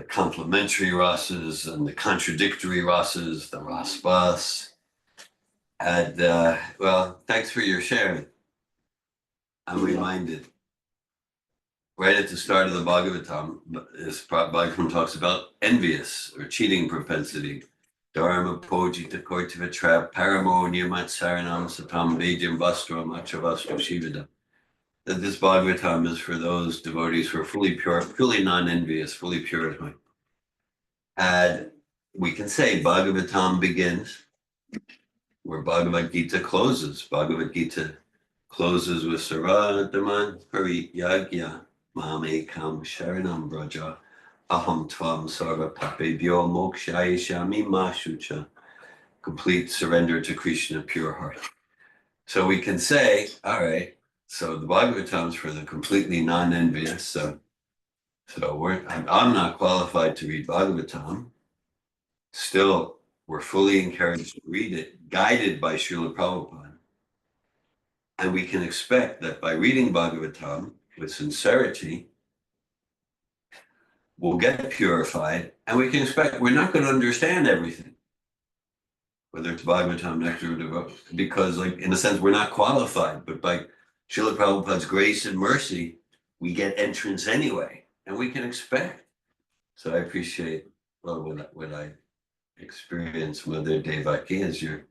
complementary rasas and the contradictory rasas, the raspas. And well, thanks for your sharing. I'm reminded right at the start of the Bhagavatam, this Bhagavatam talks about envious or cheating propensity. Dharma pojita kortiva trap paramo niyamat saranam satam vejam vastram achavastro shivadam. That this Bhagavatam is for those devotees who are fully pure, fully non-envious, fully purified. And we can say Bhagavatam begins where Bhagavad Gita closes. Bhagavad Gita closes with Sarvadaman Pariyagya Mamekam Sharanam Braja Aham Tvam Sarva Papebhyo Mokshaya Shami Mashucha. Complete surrender to Krishna, pure heart. So we can say, all right, so the Bhagavatam is for the completely non-envious. So I'm not qualified to read Bhagavatam. Still, we're fully encouraged to read it, guided by Srila Prabhupada. And we can expect that by reading Bhagavatam with sincerity, we'll get purified, and we can expect we're not going to understand everything. Whether it's Bhagavatam, Nectar, or Devotion, because, like, in a sense, we're not qualified, but by Srila Prabhupada's grace and mercy, we get entrance anyway, and we can expect. So I appreciate what I experienced, Mother Devaki, as your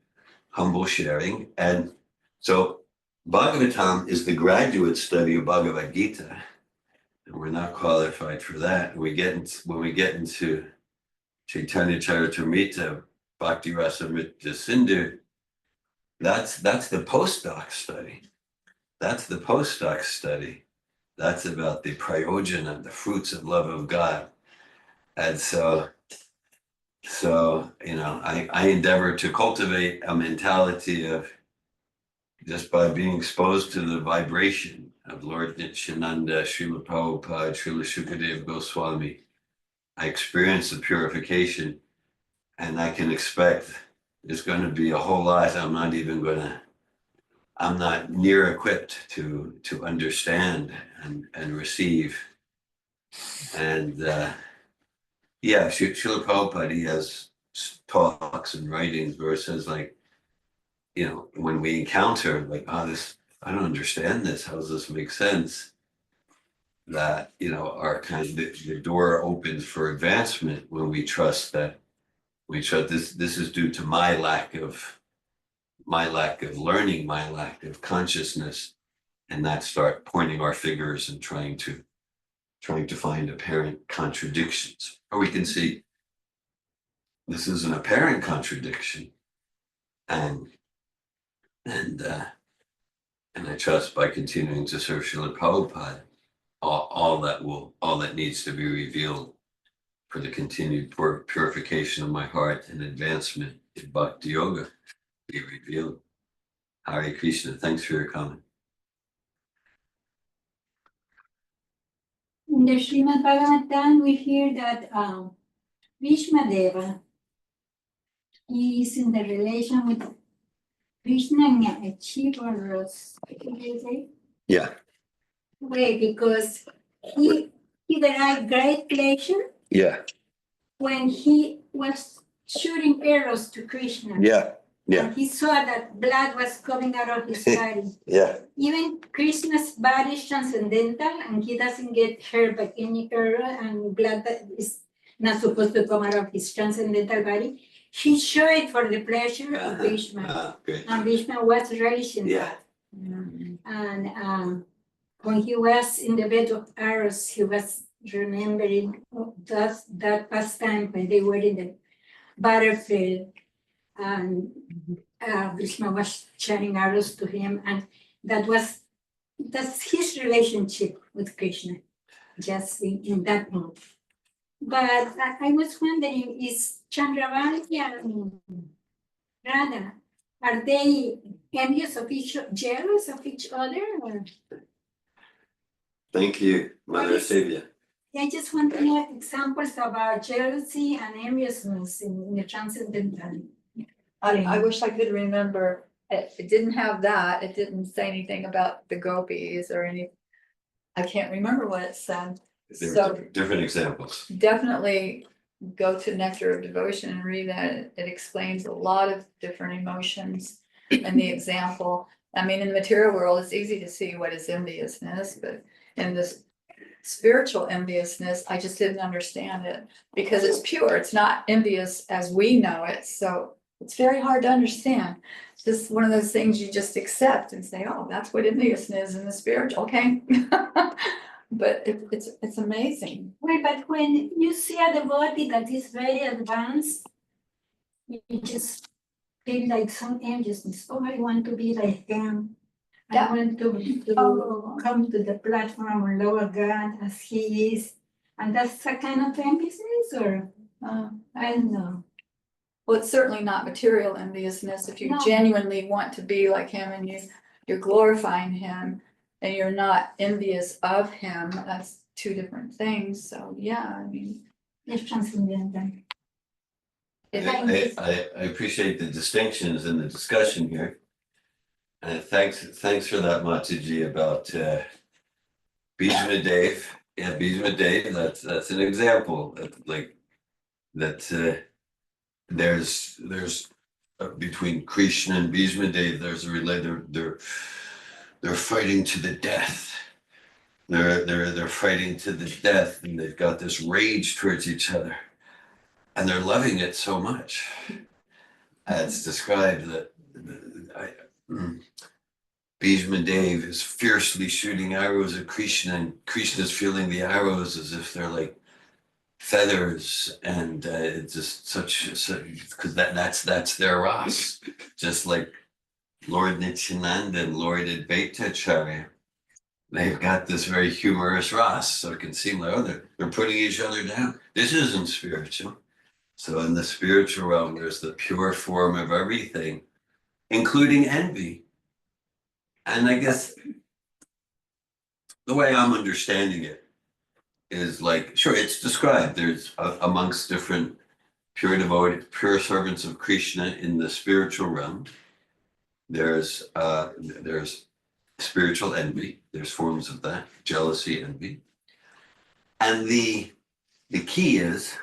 humble sharing. And so Bhagavatam is the graduate study of Bhagavad Gita, and we're not qualified for that. When we get into Chaitanya Charitamrita, Bhakti Rasamrita Sindhu, that's the postdoc study. That's the postdoc study. That's about the prayojana, the fruits of love of God. And so I endeavor to cultivate a mentality of, just by being exposed to the vibration of Lord Nityananda, Srila Prabhupada, Srila Shukadev Goswami, I experience the purification, and I can expect there's going to be a whole lot I'm not near equipped to understand and receive. And Srila Prabhupada, he has talks and writings where it says, like, when we encounter, like, this, I don't understand this, how does this make sense? That, our kind of the door opens for advancement when we trust this is due to my lack of learning, my lack of consciousness, and not start pointing our fingers and trying to find apparent contradictions. Or we can see this is an apparent contradiction, and I trust by continuing to serve Srila Prabhupada, all that needs to be revealed for the continued purification of my heart and advancement in Bhakti Yoga be revealed. Hare Krishna. Thanks for your comment. In the Srimad Bhagavatam, we hear that Bhishmadeva is in the relation with Krishna in a chivalrous Yeah. way, because he he derived great pleasure Yeah, when he was shooting arrows to Krishna. yeah, yeah, And he saw that blood was coming out of his body. yeah. Even Krishna's body is transcendental and he doesn't get hurt by any arrow and blood that is not supposed to come out of his transcendental body. He showed it for the pleasure of Krishna. Great. And Krishna was relishing Yeah. that. And when he was in the bed of arrows, he was remembering that past time when they were in the battlefield and Krishna was sharing arrows to him, and that's his relationship with Krishna, just in that mood. But I was wondering, is Chandravalli and Radha, are they envious of jealous of each other? Or? Thank you, Mother Savia. I just want to know examples about jealousy and enviousness in the Transcendental. I wish I could remember, it didn't have that, it didn't say anything about the gopis or any. I can't remember what it said. There So- are different examples. Definitely go to Nectar of Devotion and read that. It explains a lot of different emotions and the example. I mean, in the material world, it's easy to see what is enviousness, but in this spiritual enviousness, I just didn't understand it because it's pure. It's not envious as we know it. So it's very hard to understand. It's just one of those things you just accept and say, oh, that's what enviousness is in the spiritual, okay? But it's amazing. Well, but when you see a devotee that is very advanced, you just feel like some enviousness. Oh, I want to be like them. Yeah. I want to come to the platform or lower God as he is. And that's a kind of enviousness, or I don't know. Well, it's certainly not material enviousness. If you No. genuinely want to be like him and you're glorifying him and you're not envious of him, that's two different things. So, yeah, I mean. It's transcendental. I appreciate the distinctions in the discussion here. And thanks for that, Mataji, about Bhishma Dev. Yeah, Bhishma Dev, that's an example that there's between Krishna and Bhishma Dev, there's a relation. They're fighting to the death. They're fighting to the death, and they've got this rage towards each other, and they're loving it so much. It's described that Bhishma Dev is fiercely shooting arrows at Krishna, and Krishna is feeling the arrows as if they're like feathers, and it's just such because that's their ras, just like Lord Nityananda and Lord Advaitacharya. They've got this very humorous ras, so it can seem like, oh, they're putting each other down. This isn't spiritual. So in the spiritual realm, there's the pure form of everything, including envy. And I guess the way I'm understanding it is like, sure, it's described. There's amongst different pure devoted, pure servants of Krishna in the spiritual realm. There's spiritual envy. There's forms of that, jealousy, envy. And the key is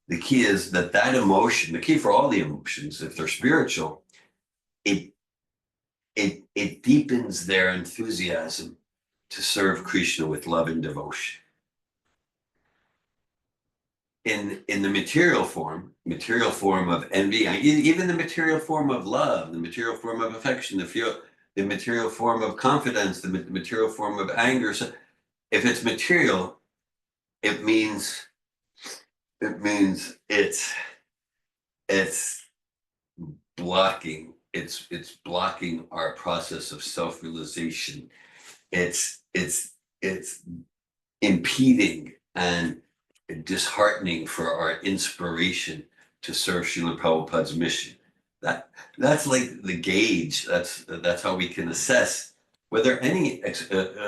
that emotion, the key for all the emotions, if they're spiritual, it deepens their enthusiasm to serve Krishna with love and devotion. In the material form of envy, even the material form of love, the material form of affection, the material form of confidence, the material form of anger. So if it's material, it means it's blocking. It's blocking our process of self-realization. It's impeding and disheartening for our inspiration to serve Srila Prabhupada's mission. That's like the gauge. That's how we can assess whether any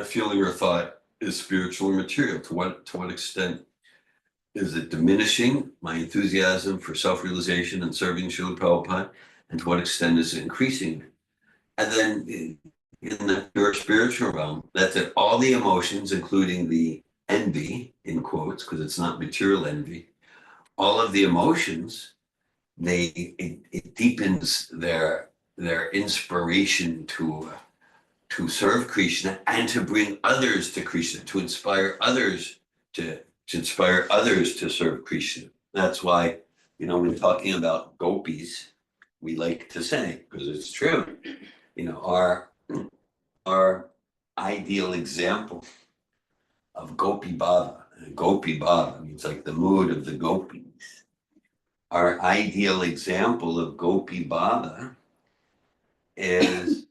feeling or thought is spiritual or material. To what extent is it diminishing my enthusiasm for self-realization and serving Srila Prabhupada, and to what extent is it increasing? And then in the pure spiritual realm, that's it. All the emotions, including the envy, in quotes, because it's not material envy, all of the emotions, it deepens their inspiration to serve Krishna and to bring others to Krishna, to inspire others to serve Krishna. That's why, when talking about gopis, we like to say, because it's true, our ideal example of Gopi Bhava means like the mood of the gopis. Our ideal example of Gopi Bhava is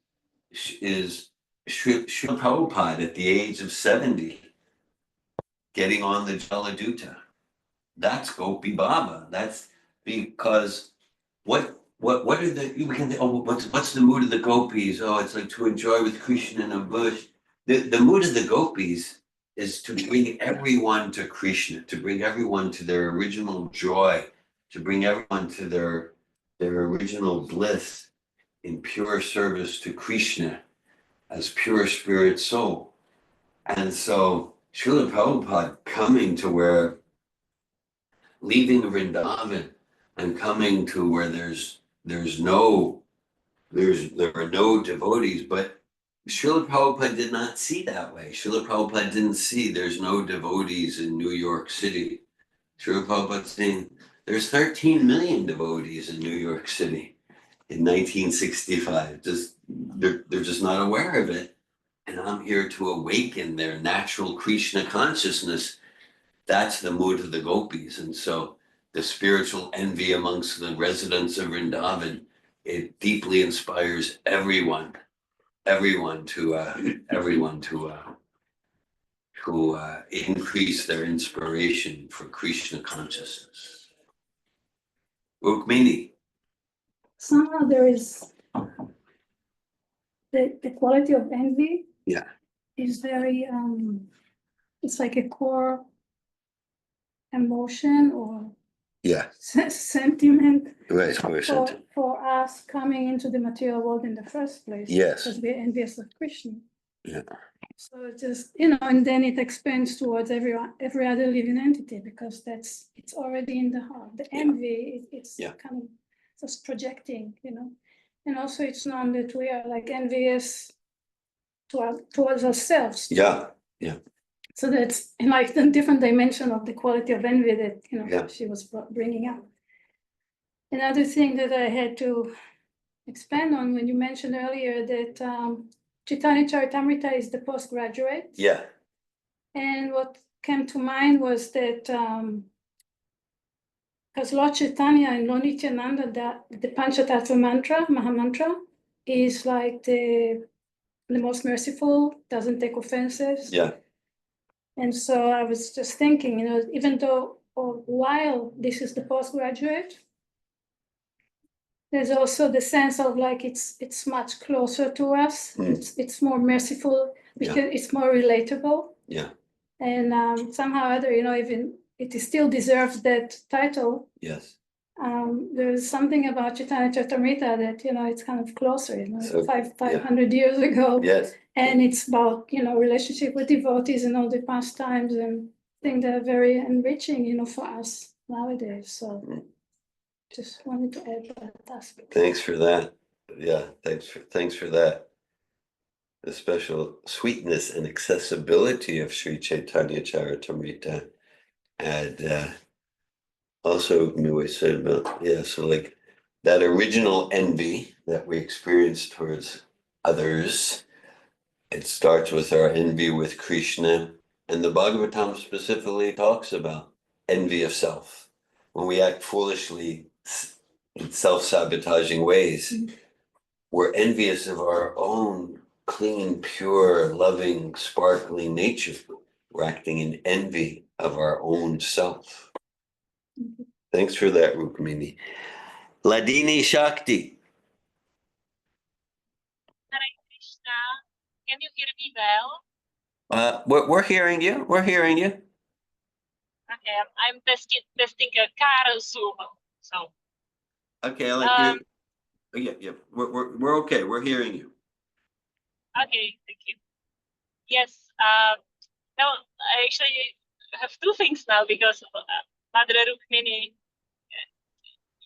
Srila Prabhupada at the age of 70 getting on the Jaladuta. That's Gopi Bhava. That's because what are what's the mood of the gopis? Oh, it's like to enjoy with Krishna in a bush. The mood of the gopis is to bring everyone to Krishna, to bring everyone to their original joy, to bring everyone to their original bliss in pure service to Krishna as pure spirit soul. And so Srila Prabhupada coming to where, leaving Vrindavan and coming to where there are no devotees, but Srila Prabhupada did not see that way. Srila Prabhupada didn't see there's no devotees in New York City. Srila Prabhupada saying there's 13 million devotees in New York City in 1965. They're just not aware of it. And I'm here to awaken their natural Krishna consciousness. That's the mood of the gopis. And so the spiritual envy amongst the residents of Vrindavan, it deeply inspires everyone to increase their inspiration for Krishna consciousness. Rukmini. Somehow there is the quality of envy. Yeah. Is very it's like a core emotion or Yeah. sentiment Right. for us coming into the material world in the first place. Yes. Because we're envious of Krishna. Yeah. So it just, and then it expands towards every other living entity, because it's already in the heart. The envy, it's kind of just projecting, and also it's known that we are like envious towards ourselves. Yeah. So that's in like the different dimension of the quality of envy that she was bringing up. Another thing that I had to expand on when you mentioned earlier that Chaitanya Charitamrita is the postgraduate. Yeah. And what came to mind was that because Lord Chaitanya and Lord Nityananda, the Panchatattva mantra, Mahamantra, is like the most merciful, doesn't take offenses. Yeah. And so I was just thinking, even though while this is the postgraduate, there's also the sense of like it's much closer to us. It's more merciful because it's more relatable. Yeah. And somehow or other, even it still deserves that title. Yes. There's something about Chaitanya Charitamrita that it's kind of closer, So, 500 years ago. Yes. And it's about relationship with devotees and all the pastimes and things that are very enriching, for us nowadays. So just wanted to add that aspect. Thanks for that. Yeah, thanks for that. The special sweetness and accessibility of Sri Chaitanya Charitamrita. And also knew I said about, so like that original envy that we experience towards others, it starts with our envy with Krishna. And the Bhagavatam specifically talks about envy of self. When we act foolishly in self-sabotaging ways, we're envious of our own clean, pure, loving, sparkling nature. We're acting in envy of our own self. Thanks for that, Rukmini. Ladini Shakti. Hare Krishna. Can you hear me well? We're hearing you. We're hearing you. Okay, I'm testing a car Zoom. So. Okay, I like you. Yeah. We're okay. We're hearing you. Okay, thank you. Yes, No, I actually have two things now because Mother Rukmini,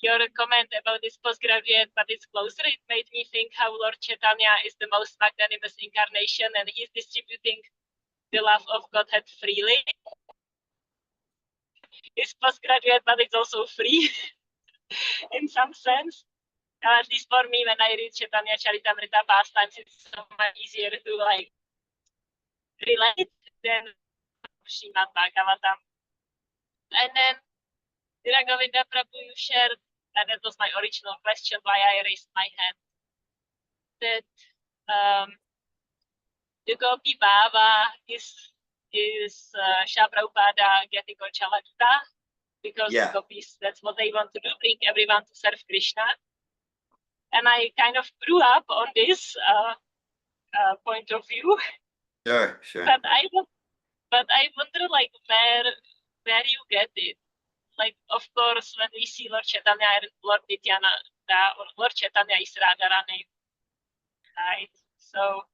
your comment about this postgraduate, but it's closer, it made me think how Lord Chaitanya is the most magnanimous incarnation and he's distributing the love of Godhead freely. It's postgraduate, but it's also free in some sense. At least for me, when I read Chaitanya Charitamrita pastimes, it's so much easier to like relate than Srimad Bhagavatam. And then Dhira Govinda Prabhu, you shared, and that was my original question, why I raised my hand, that the Gopi Baba is Shah Prabhupada getting on Chalakita, because Yeah. gopis, that's what they want to do, bring everyone to serve Krishna. And I kind of grew up on this point of view. Sure, sure. But I wonder, like, where you get it. Like, of course, when we see Lord Chaitanya and Lord Nityananda, or Lord Chaitanya is Radharani, right? So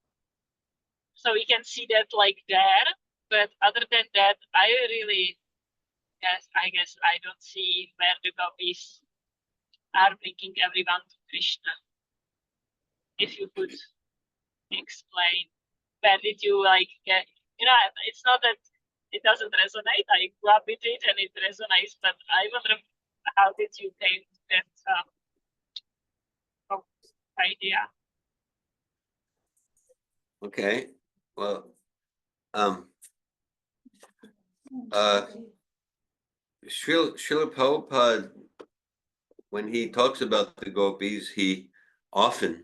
we can see that like there. But other than that, I guess I don't see where the gopis are bringing everyone to Krishna. If you could explain, where did you like get? You know, it's not that it doesn't resonate. I grew up with it and it resonates, but I wonder how did you take that idea? Okay, well, Srila Prabhupada, when he talks about the gopis, he often,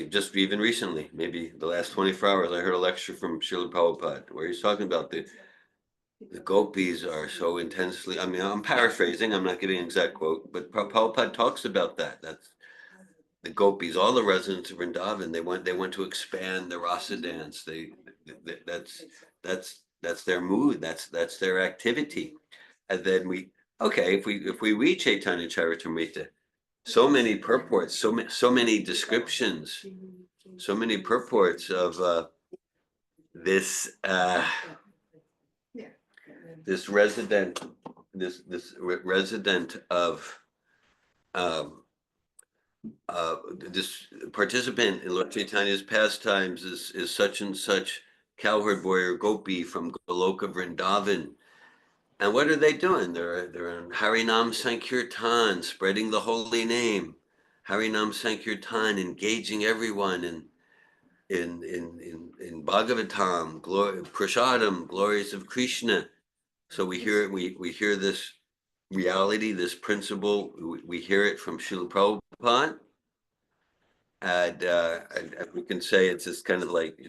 just even recently, maybe the last 24 hours, I heard a lecture from Srila Prabhupada where he's talking about the gopis are so intensely, I mean, I'm paraphrasing, I'm not giving an exact quote, but Prabhupada talks about that. That's the gopis, all the residents of Vrindavan, they want to expand the rasa dance. That's their mood, that's their activity. And then if we read Chaitanya Charitamrita, so many purports, so many descriptions, so many purports of this this resident of this participant in Lord Chaitanya's pastimes is such and such cowherd boy or gopi from Goloka Vrindavan. And what are they doing? They're in Harinam Sankirtan, spreading the holy name. Harinam Sankirtan, engaging everyone in Bhagavatam, Prasadam, glories of Krishna. So we hear this reality, this principle. We hear it from Srila Prabhupada, and we can say it's just kind of like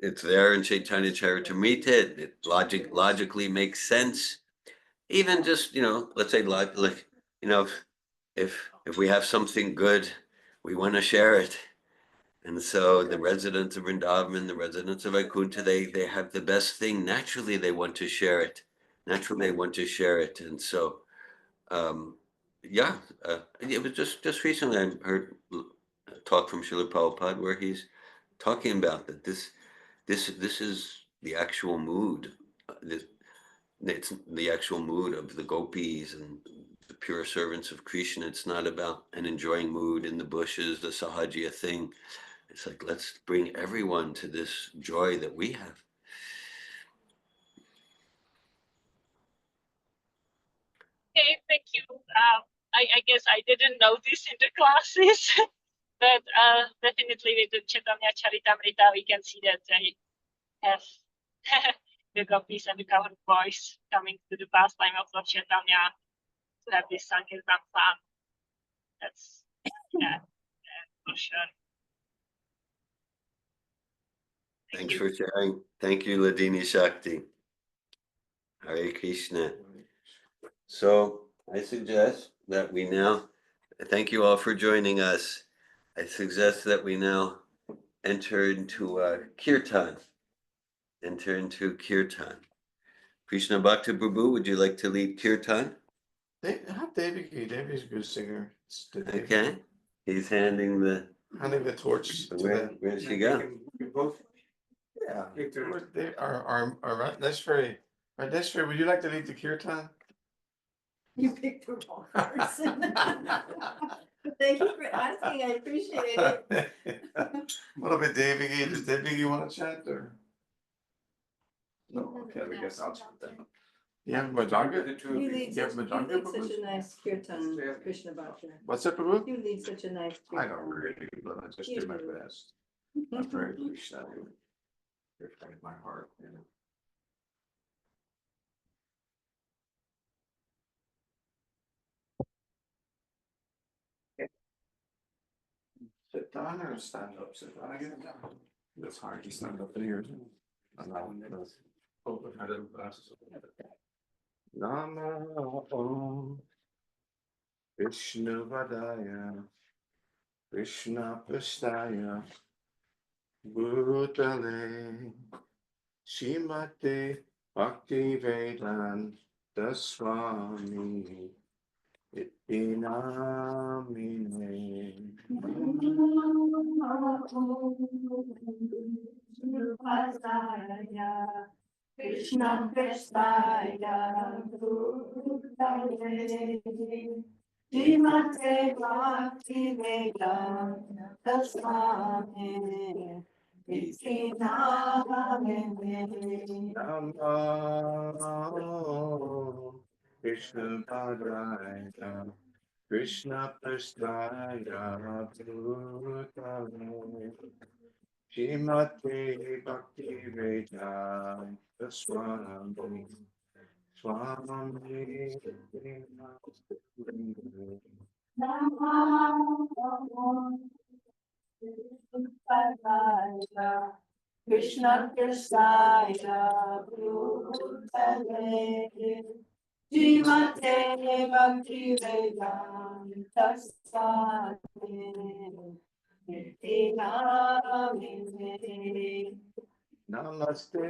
it's there in Chaitanya Charitamrita. It logically makes sense. Even just, let's say like if we have something good, we want to share it. And so the residents of Vrindavan, the residents of Vaikuntha, they have the best thing. Naturally, they want to share it. And so, it was just recently I heard a talk from Srila Prabhupada where he's talking about that this is the actual mood. It's the actual mood of the gopis and the pure servants of Krishna. It's not about an enjoying mood in the bushes, the sahajiya thing. It's like, let's bring everyone to this joy that we have. Okay, thank you. I guess I didn't know this in the classes, but definitely with the Chaitanya Charitamrita, we can see that they have the gopis and the cowherd boys coming to the pastime of Lord Chaitanya to have this Sankirtan fun. That's, for sure. Thanks for sharing. Thank you, Ladini Shakti. Hare Krishna. So I suggest that we now, thank you all for joining us. I suggest that we now enter into Kirtan. Krishna Bhakta Prabhu, would you like to lead Kirtan? Devaki. Devi's a good singer. Okay. He's handing the Handing the torch. where she go? Yeah. Our would you like to lead the kirtan? You picked the wrong person. Thank you for asking, I appreciate it. What about David? Does David you want to chat or? No, okay, I guess I'll chat then. You have Madanga? You lead You have such Madanga? a nice kirtan, Krishna Bhajan. What's up, Prabhu? You lead such a nice I kirtan. don't really, but I just do my best. I'm very Krishna. You're kind of my heart, you know. Sit down or stand up? Sit down again. It's hard to stand up in here. Namo Vishnu Vadaya Krishna Prasthaya Bhutale Shrimate Bhakti Vedanta Swami Iti Namine. Krishna Prasthaya Bhutale Shrimate Bhakti Vedanta Swami Iti Namine. Namo Vishnu Padaya Krishna Prasthaya Bhutale Shrimate Bhakti Vedanta Swami Swami Krishna Prasthaya Bhutale Shrimate Bhakti Vedanta Swami Iti Namine. Namaste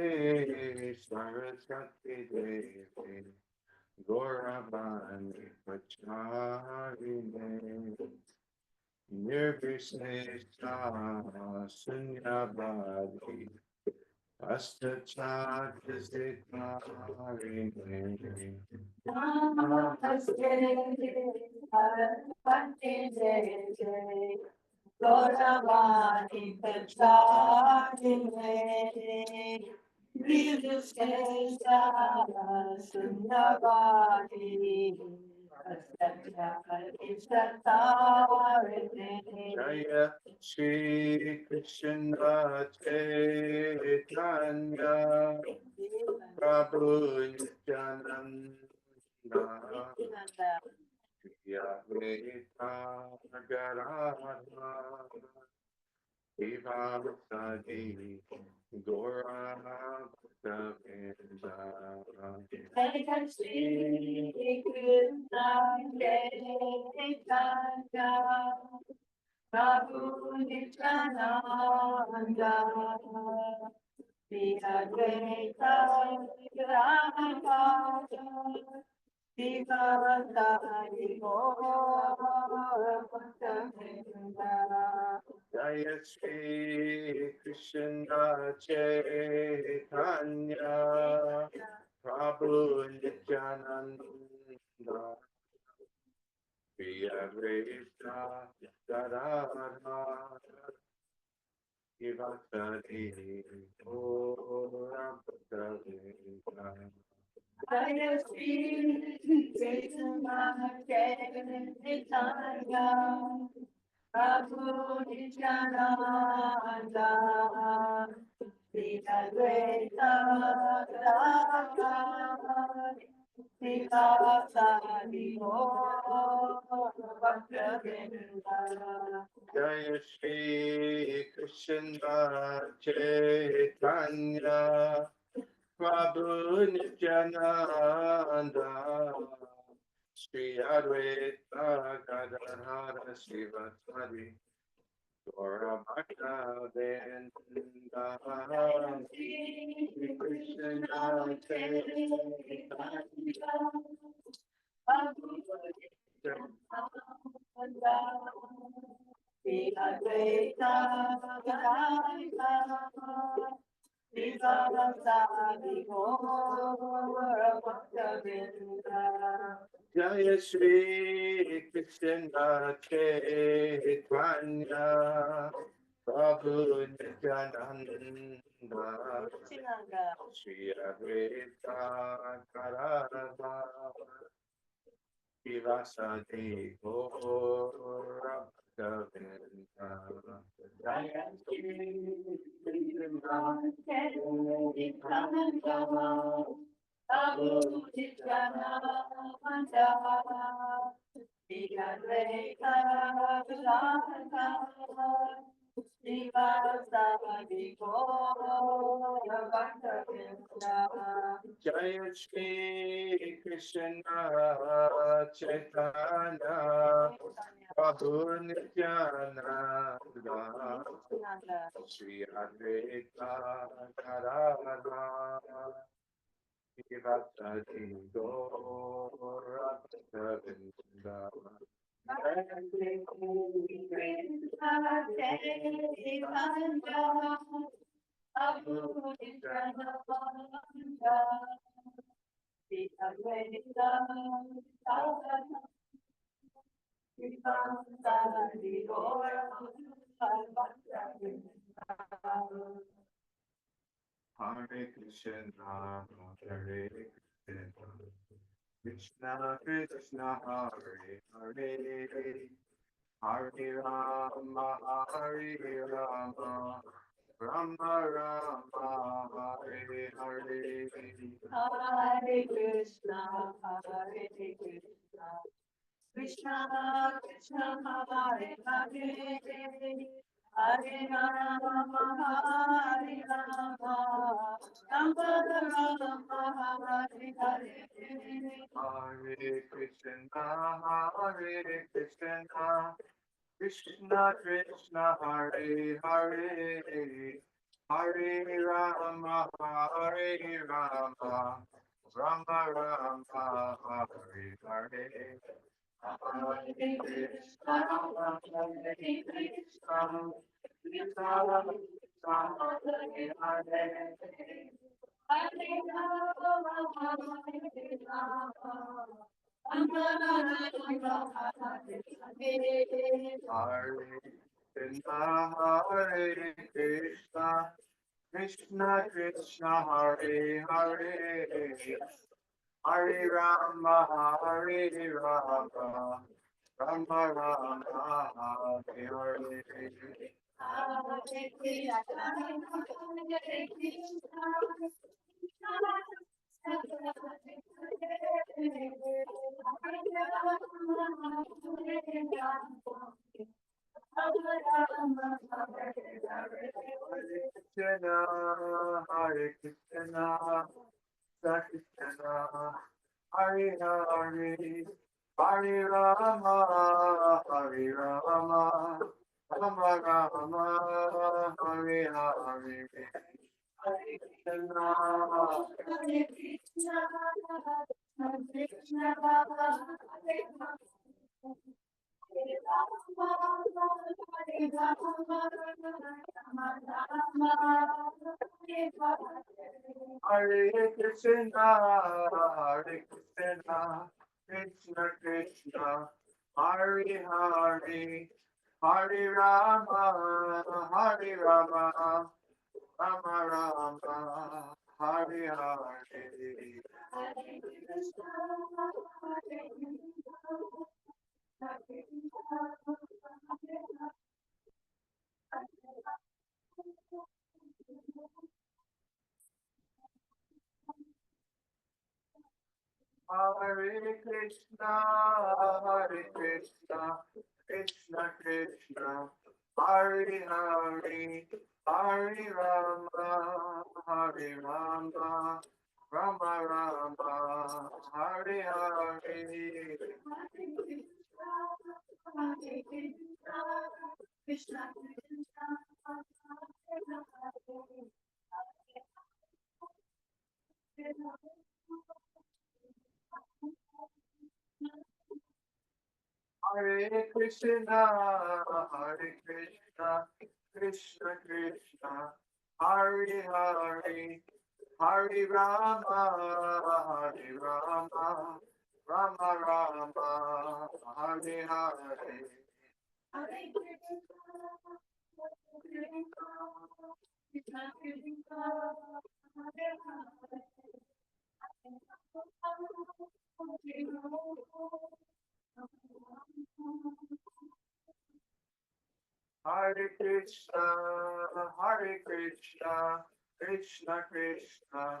Saraswati Devi Gauravani Pacharine Nirvisnesta Sunyavadi Astachatasitarine Namaste Saraswati Devi Gauravani Pacharine Nirvisnesta Sunyavadi Jaya Shri Krishna Chaitanya Prabhu Nityananda Yadvaita Gadadhara Devasadi Gora Bhaktavinda Prabhu Nityananda Advaita Gadadhara Devasadi Gora Bhaktavinda. Jaya Shri Krishna Chaitanya Prabhu Nityananda Advaita Gadadhara Devasadi Gora Bhaktavinda Jaya Shri Krishna Chaitanya Prabhu Nityananda Advaita Gadadhara Devasadi Gora Bhaktavinda. Jaya Shri Krishna Chaitanya Prabhu Nityananda Shri Advaita Gadadhara Srivastadi Gora Bhaktavinda Shri Krishna Jaya Shri Krishna Chaitanya Prabhu Nityananda Shri Advaita Gadadhara Shivasati Gaura Govinda Jaya Shri Krishna Chaitanya Jaya Shri Krishna Chaitanya Prabhu Nityananda Shri Advaita Gadadhara Shivasati Gaura Govinda Hare Krishna, Hare Krishna, Krishna Krishna, Hare Hare, Hare Rama, Hare Rama, Rama Rama, Hare Hare. Hare Krishna, Hare Krishna, Krishna Krishna, Hare Hare, Hare Rama, Hare Rama, Rama Rama, Hare Hare. Hare Krishna, Hare Krishna, Krishna Krishna, Hare Hare, Hare Rama, Hare Rama, Rama Rama, Hare Hare. Hare Krishna, Hare Krishna, Krishna Krishna, Hare Hare. Hare Krishna, Hare Krishna, Krishna Krishna, Hare Hare, Hare Rama, Hare Rama, Rama Rama, Hare Hare. Krishna, Hare Krishna, Krishna, Hare Hare, Hare Rama, Hare Rama, Rama Rama, Hare Hare. Hare Krishna, Hare Krishna, Hare Krishna, Krishna Krishna, Hare Hare, Hare Rama, Hare Rama, Rama Rama, Hare Hare. Hare Krishna, Hare Krishna, Krishna Krishna, Hare Hare, Hare Rama, Hare Rama, Rama Rama, Hare Hare. Hare Krishna, Hare Krishna, Krishna Krishna, Hare Hare, Hare Rama, Hare Rama, Rama Rama, Hare Hare. Hare Krishna, Hare Krishna, Krishna Krishna,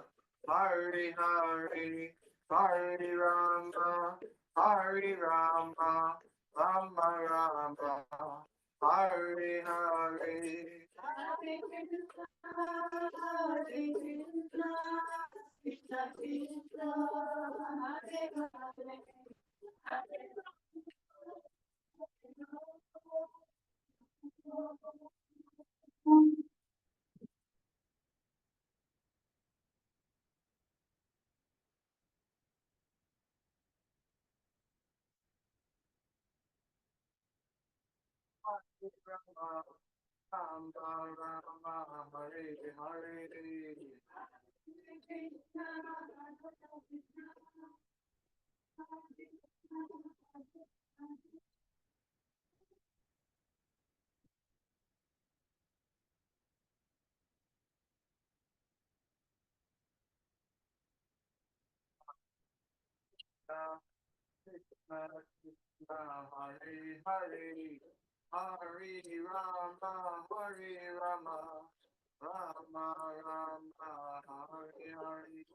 Hare Hare, Hare Rama, Hare Rama, Rama Rama, Hare Hare. Rama, Rama Rama, Hare Hare. Krishna Krishna, Hare Hare, Hare Rama, Hare Rama, Rama Rama, Hare Hare.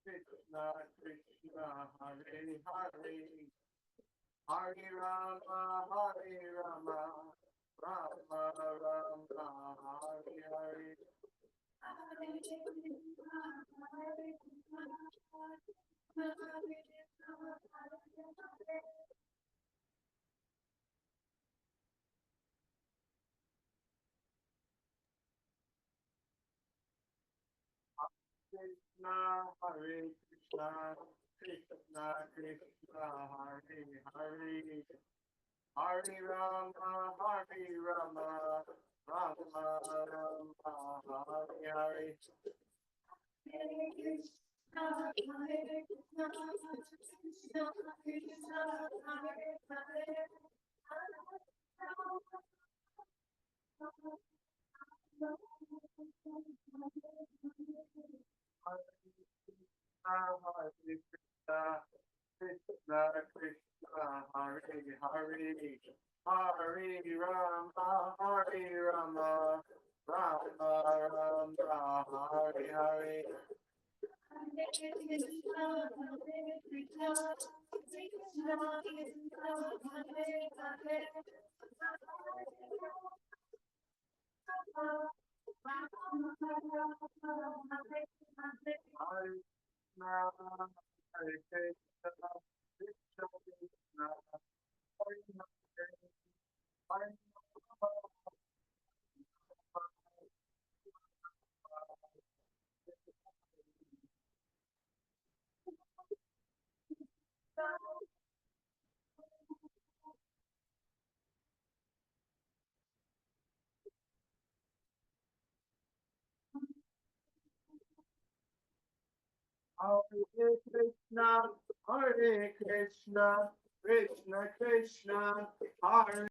Krishna Krishna, Hare Hare, Hare Rama, Hare Rama, Rama Rama, Hare Hare. Krishna, Hare Krishna, Krishna Krishna, Hare Hare, Hare Rama, Hare Rama, Rama Rama, Hare Hare. Hare Krishna, Krishna Krishna, Hare Hare, Hare Rama, Hare Rama, Rama Rama, Hare Hare. Hare Krishna, Hare Krishna, Krishna Krishna, Hare Hare, Hare Krishna, Hare Krishna, Krishna Krishna, Hare